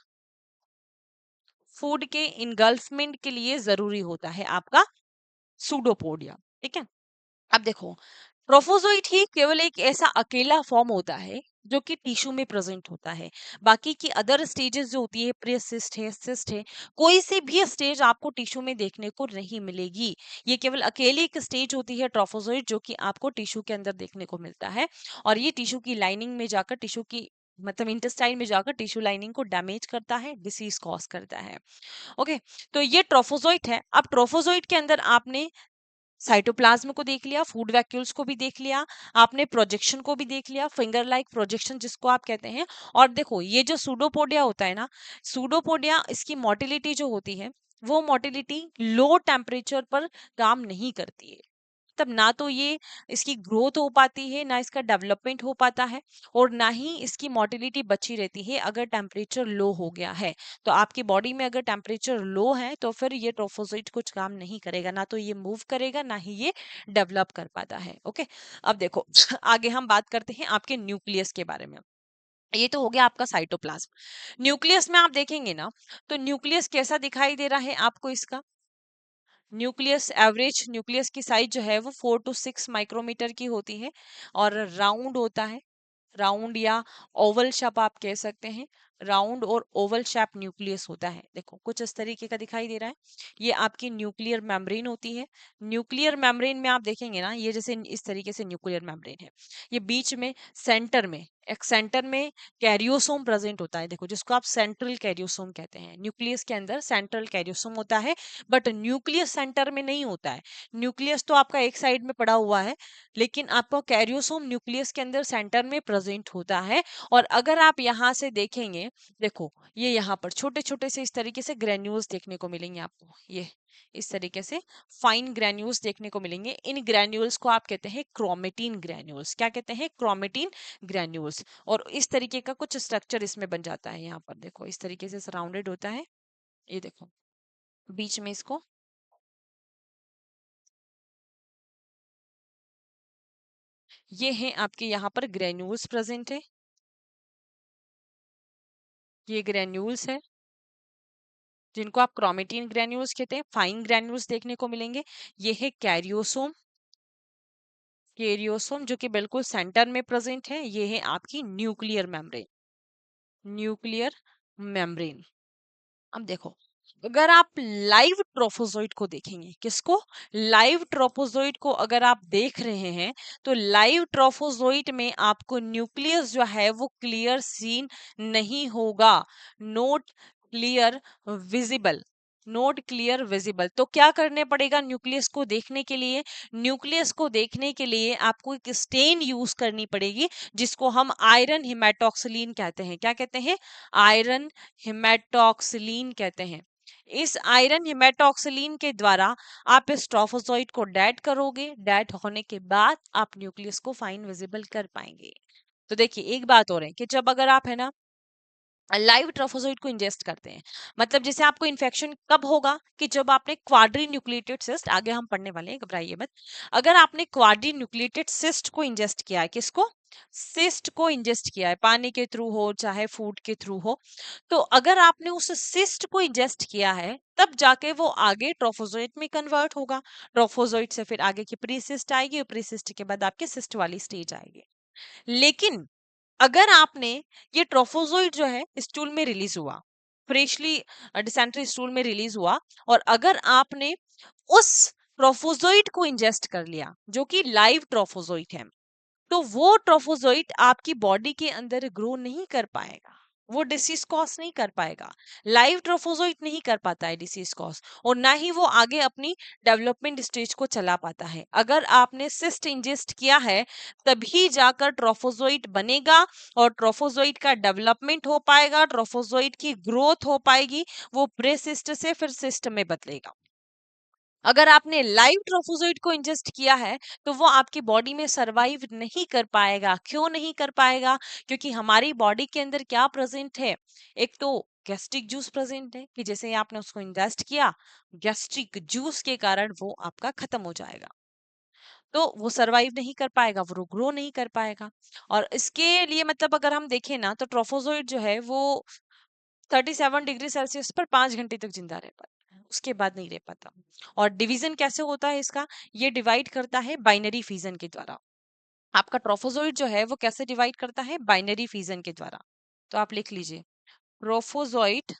फूड के इनगल्फमेंट के लिए जरूरी होता है आपका सूडोपोडिया। ठीक है। अब देखो, ट्रोफोजोइट ही केवल एक ऐसा अकेला फॉर्म होता है जो कि टिश्यू में प्रेजेंट होता है। बाकी की अदर स्टेजेस जो होती है, प्रीसिस्ट है, सिस्ट है, कोई सी भी स्टेज आपको टिश्यू में देखने को नहीं मिलेगी। ये केवल अकेली एक स्टेज होती है ट्रोफोजोइट जो कि आपको टिश्यू के अंदर देखने को मिलता है। और ये टिश्यू की लाइनिंग में जाकर, टिश्यू की मतलब इंटेस्टाइन में जाकर टिश्यू लाइनिंग को डैमेज करता है, डिसीज कॉज करता है। ओके, तो ये ट्रोफोजोइट है। अब ट्रोफोजोइट के अंदर आपने साइटोप्लाज्म को देख लिया, फूड वैक्यूल्स को भी देख लिया, आपने प्रोजेक्शन को भी देख लिया, फिंगर लाइक प्रोजेक्शन जिसको आप कहते हैं। और देखो, ये जो सूडोपोडिया होता है ना, सूडोपोडिया इसकी मोटिलिटी जो होती है, वो मोटिलिटी लो टेम्परेचर पर काम नहीं करती है। तब ना तो ये इसकी ग्रोथ हो पाती है, ना इसका डेवलपमेंट हो पाता है, और ना ही इसकी मोटिलिटी बची रहती है अगर टेम्परेचर लो हो गया है। तो आपकी बॉडी में अगर टेम्परेचर लो है तो फिर ये ट्रोफोसाइट कुछ काम नहीं करेगा, ना तो ये मूव करेगा, ना ही ये डेवलप कर पाता है। ओके, अब देखो आगे हम बात करते हैं आपके न्यूक्लियस के बारे में। ये तो हो गया आपका साइटोप्लाज्म। न्यूक्लियस में आप देखेंगे ना, तो न्यूक्लियस कैसा दिखाई दे रहा है आपको इसका? न्यूक्लियस, एवरेज न्यूक्लियस की साइज जो है वो 4 to 6 माइक्रोमीटर की होती है, और राउंड होता है, राउंड या ओवल शेप आप कह सकते हैं। राउंड और ओवल शेप न्यूक्लियस होता है। देखो कुछ इस तरीके का दिखाई दे रहा है। ये आपकी न्यूक्लियर मेम्ब्रेन होती है। न्यूक्लियर मेम्ब्रेन में आप देखेंगे ना, ये जैसे इस तरीके से न्यूक्लियर मेम्ब्रेन है। ये बीच में सेंटर में, एक सेंटर में कैरियोसोम प्रेजेंट होता है। देखो, जिसको आप सेंट्रल कैरियोसोम कहते हैं। न्यूक्लियस के अंदर सेंट्रल कैरियोसोम होता है, बट न्यूक्लियस सेंटर में नहीं होता है। न्यूक्लियस तो आपका एक साइड में पड़ा हुआ है, लेकिन आपको कैरियोसोम न्यूक्लियस के अंदर सेंटर में प्रेजेंट होता है। और अगर आप यहाँ से देखेंगे, देखो ये यहाँ पर छोटे छोटे से इस तरीके से ग्रेन्यूल्स देखने को मिलेंगे आपको। ये इस तरीके से फाइन ग्रेन्यूल्स देखने को मिलेंगे। इन ग्रेन्यूल्स को आप कहते हैं क्रोमेटिन ग्रेन्यूल्स। क्या कहते हैं? Chromatin granules. और इस तरीके का कुछ स्ट्रक्चर इसमें बन जाता है। यहाँ पर देखो इस तरीके से सराउंडेड होता है। ये देखो बीच में इसको, ये है आपके यहाँ पर ग्रेन्यूल्स प्रेजेंट है। ये ग्रेन्यूल्स है जिनको आप क्रोमेटिन ग्रेन्यूल्स कहते हैं। फाइन ग्रेन्यूल्स देखने को मिलेंगे। ये है कैरियोसोम, कैरियोसोम जो कि बिल्कुल सेंटर में प्रेजेंट है। ये है आपकी न्यूक्लियर मेम्ब्रेन, न्यूक्लियर मेम्ब्रेन। अब देखो, अगर आप लाइव ट्रोफोजोइट को देखेंगे, किसको? लाइव ट्रोफोजोइट को अगर आप देख रहे हैं, तो लाइव ट्रोफोजोइट में आपको न्यूक्लियस जो है वो क्लियर सीन नहीं होगा। Note clear visible, note clear visible. तो क्या करने पड़ेगा न्यूक्लियस को देखने के लिए? न्यूक्लियस को देखने के लिए आपको एक स्टेन यूज करनी पड़ेगी, जिसको हम आयरन हिमेटॉक्सिलीन कहते हैं। क्या कहते हैं? आयरन हिमेटॉक्सिलीन कहते हैं। इस आयरन हिमेटॉक्सिलीन के द्वारा आप इस ट्रोफोजोइट को डेड करोगे। डेड होने के बाद आप न्यूक्लियस को फाइन विजिबल कर पाएंगे। तो देखिए एक बात और है कि जब अगर आप है ना लाइव ट्रोफोजोइट को इंजेस्ट करते हैं, मतलब जैसे आपको इन्फेक्शन कब होगा? कि जब आपने क्वाड्री न्यूक्लिएटेड सिस्ट, आगे हम पढ़ने वाले हैं, घबराइए मत। अगर आपने क्वाड्री न्यूक्लिएटेड सिस्ट को इंजेस्ट किया है, किसको? सिस्ट को इंजेस्ट किया है, पानी के थ्रू हो चाहे फूड के थ्रू हो, तो अगर आपने उस सिस्ट को इंजेस्ट किया है, तब जाके वो आगे ट्रोफोजोइट में कन्वर्ट होगा। ट्रोफोजोइट से फिर आगे की प्रीसिस्ट आएगी, और प्रीसिस्ट के बाद आपके सिस्ट वाली स्टेज आएगी। लेकिन अगर आपने ये ट्रोफोजोइट जो है स्टूल में रिलीज हुआ, फ्रेशली डिसेंट्री स्टूल में रिलीज हुआ, और अगर आपने उस ट्रोफोजोइट को इंजेस्ट कर लिया जो कि लाइव ट्रोफोजोइट है, तो वो ट्रोफोजोइट आपकी बॉडी के अंदर ग्रो नहीं कर पाएगा। वो डिसीज कॉज नहीं कर पाएगा। लाइव ट्रोफोजोइट नहीं कर पाता है डिसीज कॉज, और ना ही वो आगे अपनी डेवलपमेंट स्टेज को चला पाता है। अगर आपने सिस्ट इंजेस्ट किया है, तभी जाकर ट्रोफोजोइट बनेगा, और ट्रोफोजोइट का डेवलपमेंट हो पाएगा, ट्रोफोजोइट की ग्रोथ हो पाएगी। वो प्रे सिस्ट से फिर सिस्ट में बदलेगा। अगर आपने लाइव ट्रोफोजोइट को इंजेस्ट किया है, तो वो आपकी बॉडी में सरवाइव नहीं कर पाएगा। क्यों नहीं कर पाएगा? क्योंकि हमारी बॉडी के अंदर क्या प्रेजेंट है? एक तो गैस्ट्रिक जूस प्रेजेंट है कि जैसे ही आपने उसको इंजेस्ट किया, गैस्ट्रिक जूस के कारण वो आपका खत्म हो जाएगा, तो वो सरवाइव नहीं कर पाएगा, वो ग्रो नहीं कर पाएगा। और इसके लिए मतलब अगर हम देखें ना, तो ट्रोफोजोइट जो है वो 37 डिग्री सेल्सियस पर 5 घंटे तक जिंदा रह पाता है, उसके बाद नहीं रह पाता। और डिवीजन कैसे होता है इसका, ये डिवाइड करता है बाइनरी फिजन के द्वारा। आपका ट्रोफोजोइट जो है वो कैसे डिवाइड करता है, बाइनरी फिजन के द्वारा। तो आप लिख लीजिए, trophozoite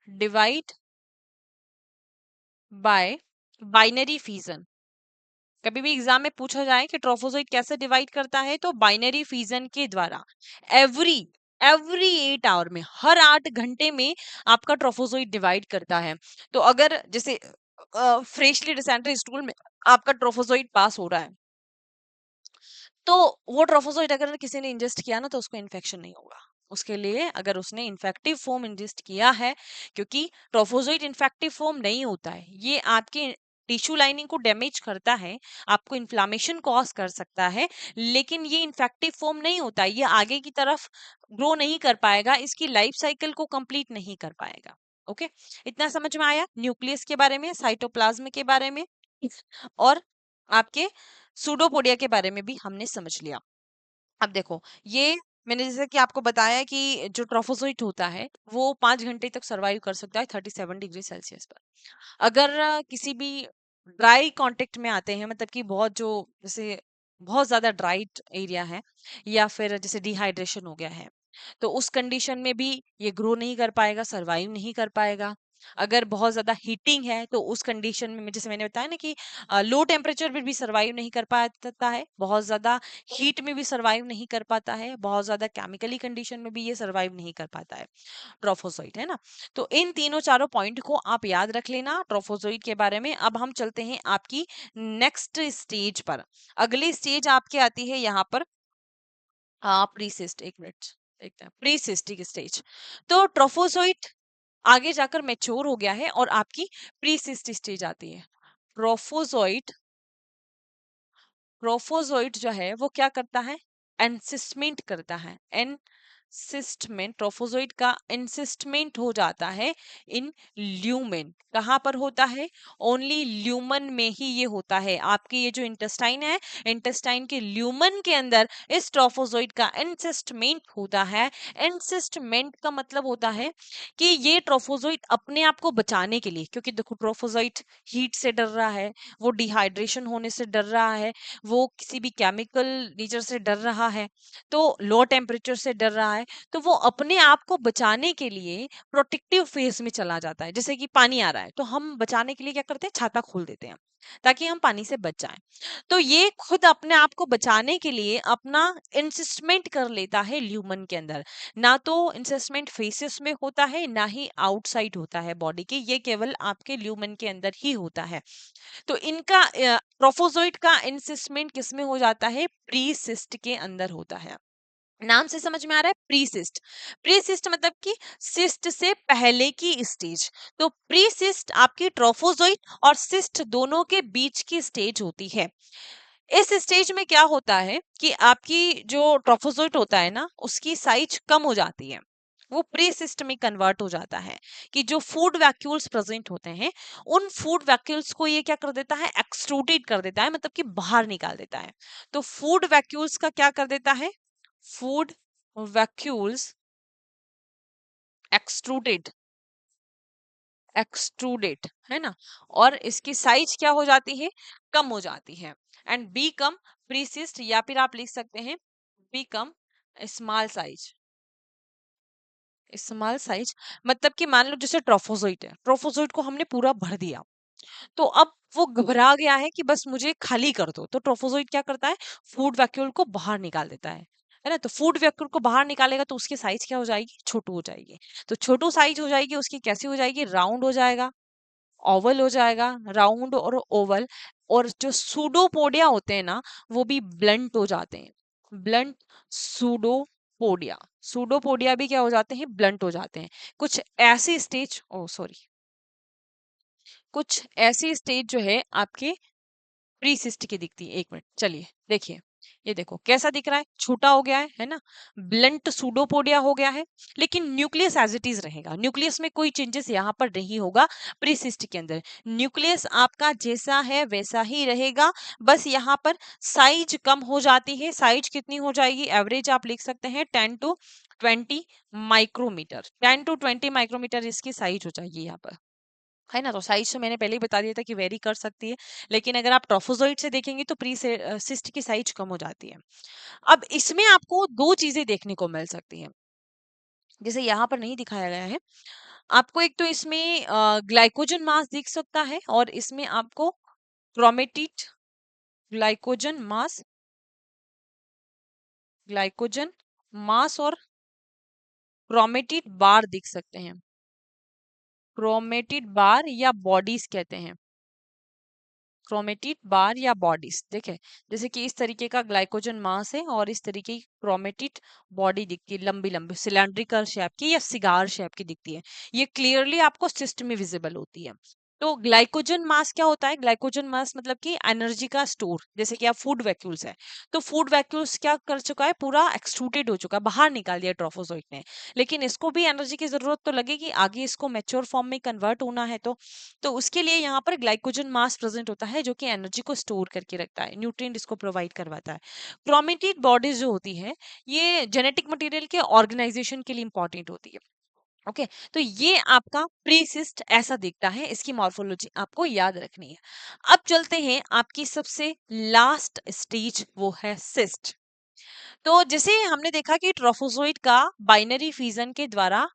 divide by binary fission. कभी भी एग्जाम में पूछा जाए कि ट्रोफोजोइट कैसे डिवाइड करता है, तो बाइनरी फिजन के द्वारा। एवरी एवरी 8 आवर में, हर 8 घंटे में आपका ट्रोफोजोइट डिवाइड करता है। तो अगर जैसे फ्रेशली डिसेंट्री स्टूल में आपका ट्रोफोजोइट पास हो रहा है, तो वो ट्रोफोजोइट अगर किसी ने इंजेस्ट किया ना, तो उसको इन्फेक्शन नहीं होगा। उसके लिए अगर उसने इन्फेक्टिव फॉर्म इंजेस्ट किया है, क्योंकि ट्रोफोजोइट इन्फेक्टिव फॉर्म नहीं होता है, ये आपके टिश्यू लाइनिंग को डैमेज करता है, आपको इन्फ्लामेशन कॉज कर सकता है, लेकिन ये इन्फेक्टिव फॉर्म नहीं होता है, ये आगे की तरफ ग्रो नहीं कर पाएगा, इसकी लाइफ साइकिल को कंप्लीट नहीं कर पाएगा। ओके, इतना समझ में आया न्यूक्लियस के बारे में, साइटोप्लाज्म के बारे में, और आपके सूडोपोडिया के बारे में भी हमने समझ लिया। अब देखो, ये मैंने जैसे कि आपको बताया कि जो ट्रोफोजोइट होता है वो 5 घंटे तक सरवाइव कर सकता है 37 डिग्री सेल्सियस पर। अगर किसी भी ड्राई कांटेक्ट में आते हैं, मतलब कि बहुत जो जैसे बहुत ज्यादा ड्राई एरिया है, या फिर जैसे डिहाइड्रेशन हो गया है, तो उस कंडीशन में भी ये ग्रो नहीं कर पाएगा, सरवाइव नहीं कर पाएगा। अगर बहुत ज्यादा हीटिंग है, तो उस कंडीशन में जैसे मैंने बताया ना कि लो टेम्परेचर में भी सरवाइव नहीं कर पाता है, बहुत ज्यादा हीट में भी सरवाइव नहीं कर पाता है, बहुत ज्यादा केमिकली कंडीशन में भी ये सरवाइव नहीं कर पाता है ट्रोफोजोइट, है ना। तो इन तीनों चारों पॉइंट को आप याद रख लेना ट्रोफोजोइट के बारे में। अब हम चलते हैं आपकी नेक्स्ट स्टेज पर। अगली स्टेज आपकी आती है यहाँ पर प्रीसिस्ट, एक मिनट देखते हैं, प्रीसिस्टिक स्टेज। तो ट्रोफोजोइट आगे जाकर मैच्योर हो गया है और आपकी प्रीसिस्ट स्टेज आती है। ट्रोफोजोइट ट्रोफोजोइट जो है वो क्या करता है, एनसिस्टमेंट करता है। एनसिस्टमेंट, ट्रोफोजोइट का एनसिस्टमेंट हो जाता है इन ल्यूमेन। कहाँ पर होता है, ओनली ल्यूमन में ही ये होता है। आपके ये जो इंटेस्टाइन है, इंटेस्टाइन के ल्यूमन के अंदर इस ट्रोफोजोइट का एनसिस्टमेंट होता है। एनसिस्टमेंट का मतलब होता है कि ये ट्रोफोजोइट अपने आप को बचाने के लिए, क्योंकि देखो ट्रोफोजोइट हीट से डर रहा है, वो डिहाइड्रेशन होने से डर रहा है, वो किसी भी केमिकल नेचर से डर रहा है, तो लो टेम्परेचर से डर रहा है, तो वो अपने आप को बचाने के लिए प्रोटेक्टिव फेज में चला जाता है। जैसे कि पानी आ रहा है, तो हम बचाने के लिए क्या करते हैं, छाता खोल देते हैं ताकि हम पानी से बच जाएं। तो ये खुद अपने आप को बचाने के लिए अपना इंसिस्टमेंट कर लेता है ल्यूमन के अंदर। ना तो इंसिस्टमेंट फेसेस में होता है, ना ही आउटसाइड होता है बॉडी के, ये केवल आपके ल्यूमन के अंदर ही होता है। तो इनका ट्रोफोजोइट का इंसिस्टमेंट किसमें हो जाता है, प्रीसिस्ट के अंदर होता है। नाम से समझ में आ रहा है, प्रीसिस्ट। प्रीसिस्ट मतलब कि सिस्ट से पहले की स्टेज। तो प्रीसिस्ट आपकी ट्रोफोजोइट और सिस्ट दोनों के बीच की स्टेज होती है। इस स्टेज में क्या होता है कि आपकी जो ट्रोफोजोइट होता है ना, उसकी साइज कम हो जाती है, वो प्री सिस्ट में कन्वर्ट हो जाता है। कि जो फूड वैक्यूल्स प्रेजेंट होते हैं, उन फूड वैक्यूल्स को ये क्या कर देता है, एक्सट्रूडेड कर देता है, मतलब कि बाहर निकाल देता है। तो फूड वैक्यूल्स का क्या कर देता है, फूड वैक्यूल्स एक्सट्रूडेड, एक्सट्रूडेड, है ना। और इसकी साइज क्या हो जाती है, कम हो जाती है, एंड बीकम प्रीसिस्ट, या फिर आप लिख सकते हैं become small size. Small size मतलब कि मान लो जैसे ट्रोफोजोइट है, ट्रोफोजोइट को हमने पूरा भर दिया, तो अब वो घबरा गया है कि बस मुझे खाली कर दो, तो ट्रोफोजोइट क्या करता है, फूड वैक्यूल को बाहर निकाल देता है ना। तो फूड वैक्यूल को बाहर निकालेगा तो उसकी साइज क्या हो जाएगी, छोटू हो जाएगी। तो छोटू साइज हो जाएगी उसकी, कैसी हो जाएगी, राउंड हो जाएगा, ओवल हो जाएगा, राउंड और ओवल। और जो सूडोपोडिया होते हैं ना, वो भी ब्लंट हो जाते हैं, ब्लंट सूडोपोडिया। सूडोपोडिया भी क्या हो जाते हैं, ब्लंट हो जाते हैं। कुछ ऐसी स्टेज, ओ सॉरी, कुछ ऐसी स्टेज जो है आपके प्री सिस्ट की दिखती है। एक मिनट चलिए देखिए, ये देखो कैसा दिख रहा है, छोटा हो गया है ना, ब्लंट सूडोपोडिया हो गया है, लेकिन न्यूक्लियस एज इट इज रहेगा, न्यूक्लियस में कोई चेंजेस यहाँ पर नहीं होगा। प्रीसिस्ट के अंदर न्यूक्लियस आपका जैसा है वैसा ही रहेगा, बस यहाँ पर साइज कम हो जाती है। साइज कितनी हो जाएगी, एवरेज आप लिख सकते हैं 10 to 20 माइक्रोमीटर, 10 to 20 माइक्रोमीटर इसकी साइज हो जाएगी यहाँ पर, है ना। तो साइज तो मैंने पहले ही बता दिया था कि वेरी कर सकती है, लेकिन अगर आप ट्रोफोजोइट से देखेंगे तो प्री सिस्ट की साइज कम हो जाती है। अब इसमें आपको दो चीजें देखने को मिल सकती हैं, जैसे यहाँ पर नहीं दिखाया गया है आपको। एक तो इसमें ग्लाइकोजन मास दिख सकता है, और इसमें आपको क्रोमेटिड ग्लाइकोजन मास, ग्लाइकोजन मास और क्रोमेटिड बार दिख सकते हैं। क्रोमेटिड बार या बॉडीज कहते हैं, क्रोमेटिड बार या बॉडीज देखे, जैसे कि इस तरीके का ग्लाइकोजन मास है और इस तरीके की क्रोमेटिड बॉडी दिखती है, लंबी लंबी सिलेंड्रिकल शेप की या सिगार शेप की दिखती है। ये क्लियरली आपको सिस्ट में विजिबल होती है। तो ग्लाइकोजन मास क्या होता है, ग्लाइकोजन मास मतलब कि एनर्जी का स्टोर, जैसे कि आप फूड वैक्यूल्स है, तो फूड वैक्यूल्स क्या कर चुका है, पूरा एक्सट्रूडेड हो चुका है, बाहर निकाल दिया ट्रोफोजोइट ने, लेकिन इसको भी एनर्जी की जरूरत तो लगेगी, आगे इसको मैच्योर फॉर्म में कन्वर्ट होना है। तो उसके लिए यहाँ पर ग्लाइकोजन मास प्रेजेंट होता है, जो कि एनर्जी को स्टोर करके रखता है, न्यूट्रिएंट इसको प्रोवाइड करवाता है। क्रोमेटिड बॉडीज जो होती है, ये जेनेटिक मटेरियल के ऑर्गेनाइजेशन के लिए इंपॉर्टेंट होती है। ओके, तो ये आपका प्रीसिस्ट ऐसा दिखता है, इसकी मॉर्फोलॉजी आपको याद रखनी है। अब चलते हैं आपकी सबसे लास्ट स्टेज, वो है सिस्ट। तो जैसे हमने देखा कि ट्रोफोजोइट का बाइनरी फिजन के द्वारा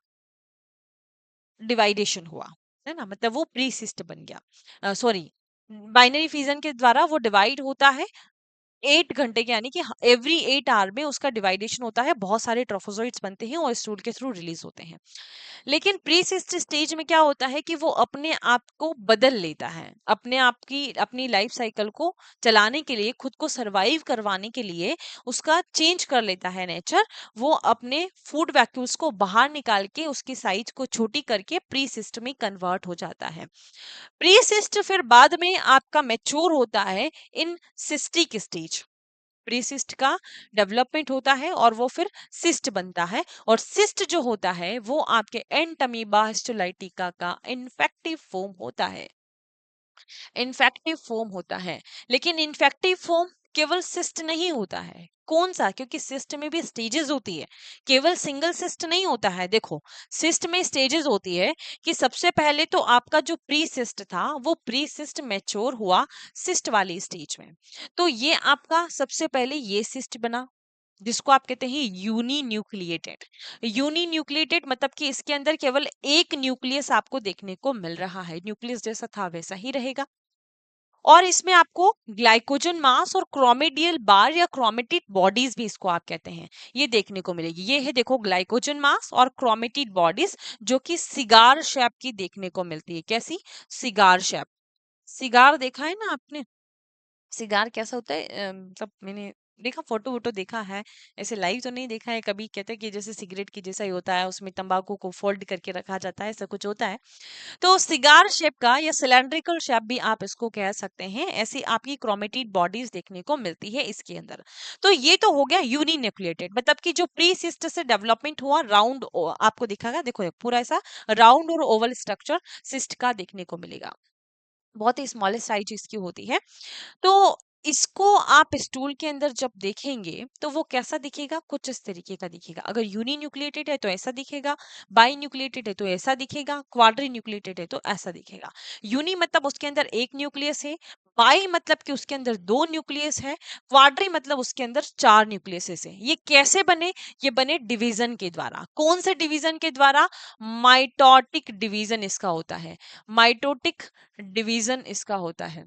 डिवाइडेशन हुआ, है ना, मतलब वो प्रीसिस्ट बन गया, सॉरी, बाइनरी फिजन के द्वारा वो डिवाइड होता है 8 घंटे के, यानी कि एवरी 8 आवर में उसका डिवाइडेशन होता है, बहुत सारे ट्रोफोजोइट्स बनते हैं और स्टूल के थ्रू रिलीज होते हैं। लेकिन प्री सिस्ट स्टेज में क्या होता है कि वो अपने आप को बदल लेता है, अपने आप की अपनी लाइफ साइकिल को चलाने के लिए, खुद को सरवाइव करवाने के लिए उसका चेंज कर लेता है नेचर। वो अपने फूड वैक्यूल्स को बाहर निकाल के उसकी साइज को छोटी करके प्री सिस्ट में कन्वर्ट हो जाता है। प्री सिस्ट फिर बाद में आपका मैच्योर होता है इन सिस्टिक स्टेज। प्रीसिस्ट का डेवलपमेंट होता है और वो फिर सिस्ट बनता है, और सिस्ट जो होता है वो आपके एंटमीबा हिस्टोलाइटिका का इन्फेक्टिव फॉर्म होता है, इन्फेक्टिव फॉर्म होता है। लेकिन इन्फेक्टिव फॉर्म केवल सिस्ट नहीं होता है, कौन सा, क्योंकि सिस्ट में भी स्टेजेस होती है, केवल सिंगल सिस्ट नहीं होता है। देखो, सिस्ट में स्टेजेस होती है कि सबसे पहले तो आपका जो प्री सिस्ट था वो प्री सिस्ट मैच्योर हुआ सिस्ट वाली स्टेज में, तो ये आपका सबसे पहले ये सिस्ट बना, जिसको आप कहते हैं यूनी न्यूक्लिएटेड। यूनी न्यूक्लिएटेड मतलब कि इसके अंदर केवल एक न्यूक्लियस आपको देखने को मिल रहा है, न्यूक्लियस जैसा था वैसा ही रहेगा, और इसमें आपको ग्लाइकोजन मास और क्रोमेडियल बार या क्रोमेटिड बॉडीज भी इसको आप कहते हैं, ये देखने को मिलेगी। ये है देखो ग्लाइकोजन मास और क्रोमेटिड बॉडीज, जो कि सिगार शेप की देखने को मिलती है। कैसी, सिगार शेप। सिगार देखा है ना आपने, सिगार कैसा होता है, मतलब मैंने देखा, फोटो वोटो देखा है, ऐसे लाइव तो नहीं देखा है कभी। कहते हैं कि जैसे सिगरेट की जैसा ही होता है, उसमें तंबाकू को फोल्ड करके रखा जाता है, ऐसा कुछ होता है। तो सिगार शेप का या सिलेंड्रिकल शेप भी आप इसको कह सकते हैं, ऐसी आपकी क्रोमेटिड बॉडीज देखने को मिलती है इसके अंदर। तो ये तो हो गया यूनिन्यूक्लिएटेड, मतलब कि जो प्री सिस्ट से डेवलपमेंट हुआ राउंड, आपको दिखागा, देखो पूरा ऐसा राउंड और ओवल स्ट्रक्चर सिस्ट का देखने को मिलेगा, बहुत ही स्मॉलेस्ट साइज इसकी होती है। तो इसको आप स्टूल के अंदर जब देखेंगे तो वो कैसा दिखेगा, कुछ इस तरीके का दिखेगा। अगर यूनी न्यूक्लिएटेड है तो ऐसा दिखेगा, बाई न्यूक्लिएटेड है तो ऐसा दिखेगा, क्वाड्री न्यूक्लिएटेड है तो ऐसा दिखेगा। यूनी मतलब उसके अंदर एक न्यूक्लियस है, बाई मतलब कि उसके अंदर दो न्यूक्लियस है, क्वाड्री मतलब उसके अंदर चार न्यूक्लियस है। ये कैसे बने, ये बने डिवीजन के द्वारा। कौन से डिवीजन के द्वारा, माइटोटिक डिवीजन इसका होता है, माइटोटिक डिवीजन इसका होता है।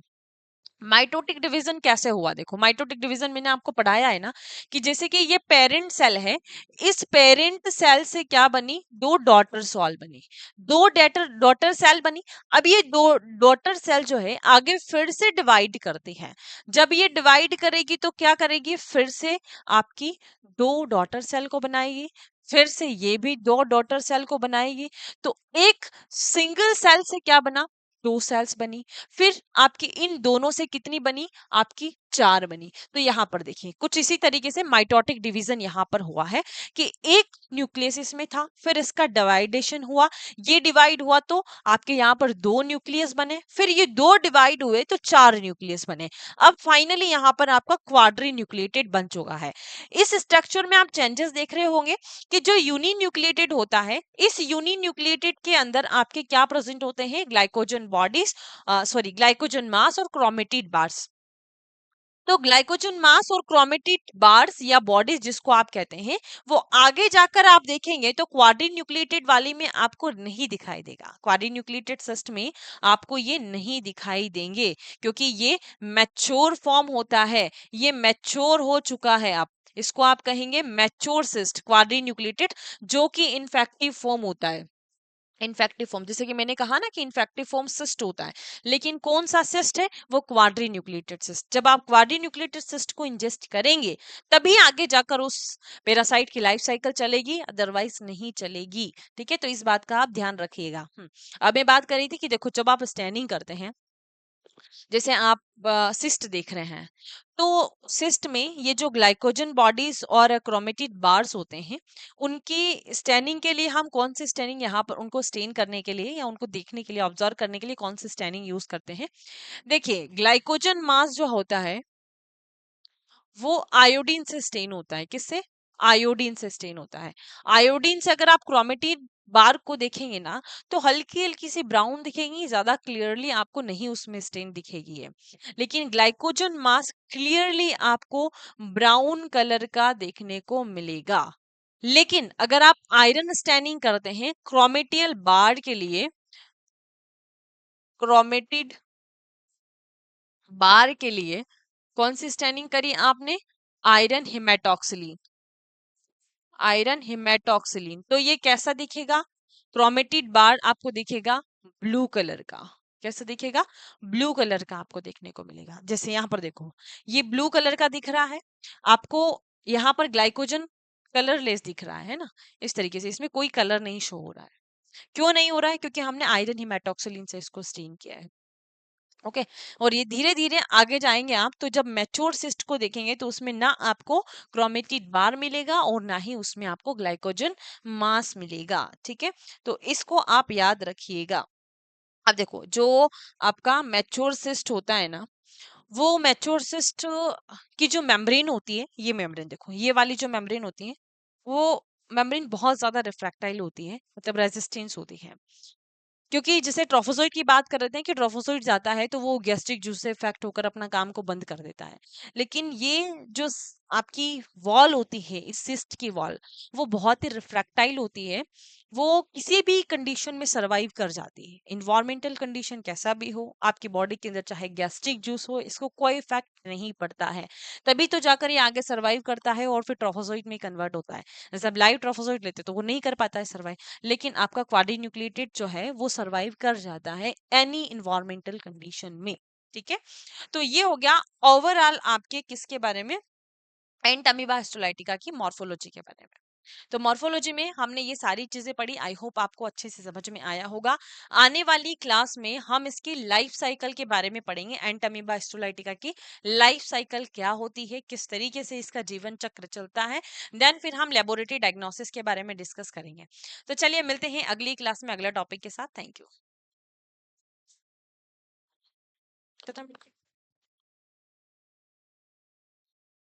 माइटोटिक डिवीजन कैसे हुआ, देखो माइटोटिक डिवीजन मैंने आपको पढ़ाया है ना, कि जैसे कि ये पेरेंट सेल है, इस पेरेंट सेल से क्या बनी, दो डॉटर सेल बनी, दो डॉटर डॉटर सेल बनी। अब ये दो डॉटर सेल जो है आगे फिर से डिवाइड करती है, जब ये डिवाइड करेगी तो क्या करेगी, फिर से आपकी दो डॉटर सेल को बनाएगी, फिर से ये भी दो डॉटर सेल को बनाएगी, तो एक सिंगल सेल से क्या बना, दो सेल्स बनी। फिर आपकी इन दोनों से कितनी बनी, आपकी 4 बनी। तो यहाँ पर देखिए कुछ इसी तरीके से माइटोटिक डिवीजन यहाँ पर हुआ है कि एक न्यूक्लियस इसमें था, फिर इसका डिवाइडेशन हुआ, ये डिवाइड हुआ तो आपके यहाँ पर 2 न्यूक्लियस बने, फिर ये 2 डिवाइड हुए तो 4 न्यूक्लियस बने। अब फाइनली यहाँ पर आपका क्वाड्री न्यूक्लिएटेड बन चुका है। इस स्ट्रक्चर में आप चेंजेस देख रहे होंगे कि जो यूनी न्यूक्लिएटेड होता है, इस यूनी न्यूक्लिएटेड के अंदर आपके क्या प्रेजेंट होते हैं, ग्लाइकोजन बॉडीज, सॉरी ग्लाइकोजन मास और क्रोमेटिड बार्स। तो ग्लाइकोजन मास और क्रोमेटिड बार्स या बॉडीज जिसको आप कहते हैं, वो आगे जाकर आप देखेंगे तो क्वाड्री न्यूक्लिएटेड वाली में आपको नहीं दिखाई देगा। क्वाड्री न्यूक्लिएटेड सिस्ट में आपको ये नहीं दिखाई देंगे क्योंकि ये मैच्योर फॉर्म होता है, ये मैच्योर हो चुका है। आप इसको आप कहेंगे मैच्योर सिस्ट क्वाड्री न्यूक्लिएटेड, जो कि इनफेक्टिव फॉर्म होता है। इन्फेक्टिव फॉर्म, जैसे कि मैंने कहा ना कि इन्फेक्टिव फॉर्म सिस्ट होता है, लेकिन कौन सा सिस्ट है, वो क्वाड्री न्यूक्लिएटेड सिस्ट। जब आप क्वाड्री न्यूक्लिएटेड सिस्ट को इंजेस्ट करेंगे तभी आगे जाकर उस पैरासाइट की लाइफ साइकिल चलेगी, अदरवाइज नहीं चलेगी। ठीक है, तो इस बात का आप ध्यान रखिएगा। अब मैं बात कर रही थी कि देखो जब आप स्टैनिंग करते हैं, जैसे आप सिस्ट देख रहे हैं, तो सिस्ट में ये जो ग्लाइकोजन बॉडीज और क्रोमेटिड बार्स होते हैं, उनकी स्टेनिंग के लिए हम कौन सी स्टेनिंग यहाँ पर उनको स्टेन करने के लिए या उनको देखने के लिए, ऑब्जर्व करने के लिए कौन सी स्टेनिंग यूज करते हैं। देखिए ग्लाइकोजन मास जो होता है वो आयोडीन से स्टेन होता है। किससे? आयोडीन से स्टेन होता है। आयोडीन से अगर आप क्रोमेटिड बार को देखेंगे ना, तो हल्की हल्की सी ब्राउन दिखेगी, ज्यादा क्लियरली आपको नहीं उसमें स्टेन दिखेगी है। लेकिन ग्लाइकोजन मास क्लियरली आपको ब्राउन कलर का देखने को मिलेगा। लेकिन अगर आप आयरन स्टैनिंग करते हैं क्रोमेटियल बार के लिए, क्रोमेटिड बार के लिए कौन सी स्टैनिंग करी आपने? आयरन हिमेटॉक्सिलिन। आयरन हिमेटॉक्सिलिन, तो ये कैसा दिखेगा? क्रोमेटिड बार आपको दिखेगा ब्लू कलर का। कैसा दिखेगा? ब्लू कलर का आपको देखने को मिलेगा। जैसे यहाँ पर देखो, ये ब्लू कलर का दिख रहा है आपको, यहाँ पर ग्लाइकोजन कलरलेस दिख रहा है ना, इस तरीके से इसमें कोई कलर नहीं शो हो रहा है। क्यों नहीं हो रहा है? क्योंकि हमने आयरन हिमेटॉक्सिलिन से इसको स्टीन किया है। ओके, और ये धीरे धीरे आगे जाएंगे आप, तो जब मैच्योर सिस्ट को देखेंगे तो उसमें ना आपको क्रोमेटिड बार मिलेगा और ना ही उसमें आपको ग्लाइकोजन मास मिलेगा। ठीक है, तो इसको आप याद रखिएगा। अब देखो जो आपका मैच्योर सिस्ट होता है ना, वो मैच्योर सिस्ट की जो मेम्ब्रेन होती है, ये मेम्ब्रेन देखो, ये वाली जो मेम्ब्रेन होती है, वो मेम्ब्रेन बहुत ज्यादा रिफ्रैक्टाइल होती है, मतलब रेजिस्टेंस होती है। क्योंकि जैसे ट्रोफोजोइड की बात कर रहे थे कि ट्रोफोजोइड जाता है तो वो गैस्ट्रिक जूस से इफेक्ट होकर अपना काम को बंद कर देता है। लेकिन ये जो आपकी वॉल होती है, इस सिस्ट की वॉल, वो बहुत ही रिफ्रैक्टाइल होती है। वो किसी भी कंडीशन में सरवाइव कर जाती है। इन्वायरमेंटल कंडीशन कैसा भी हो, आपकी बॉडी के अंदर चाहे गैस्ट्रिक जूस हो, इसको कोई इफेक्ट नहीं पड़ता है। तभी तो जाकर ये आगे सरवाइव करता है और फिर ट्रोफोजोइड में कन्वर्ट होता है। जैसे अब लाइव ट्रोफोजोइड लेते तो वो नहीं कर पाता है सर्वाइव, लेकिन आपका क्वाड्रीन्यूक्लिएटेड जो है वो सरवाइव कर जाता है एनी इन्वायरमेंटल कंडीशन में। ठीक है, तो ये हो गया ओवरऑल आपके किसके बारे में, एंट अमीबा हिस्टोलाइटिका की मॉर्फोलॉजी के बारे में। तो मॉर्फोलॉजी में हमने ये सारी चीजें पढ़ी, आई होप आपको अच्छे से समझ में आया होगा। आने वाली क्लास में हम इसकी लाइफ साइकिल के बारे में पढ़ेंगे, एंट अमीबा हिस्टोलाइटिका की लाइफ साइकिल क्या होती है, किस तरीके से इसका जीवन चक्र चलता है। देन फिर हम लेबोरेटरी डायग्नोसिस के बारे में डिस्कस करेंगे। तो चलिए मिलते हैं अगली क्लास में अगला टॉपिक के साथ। Thank you. खत्म।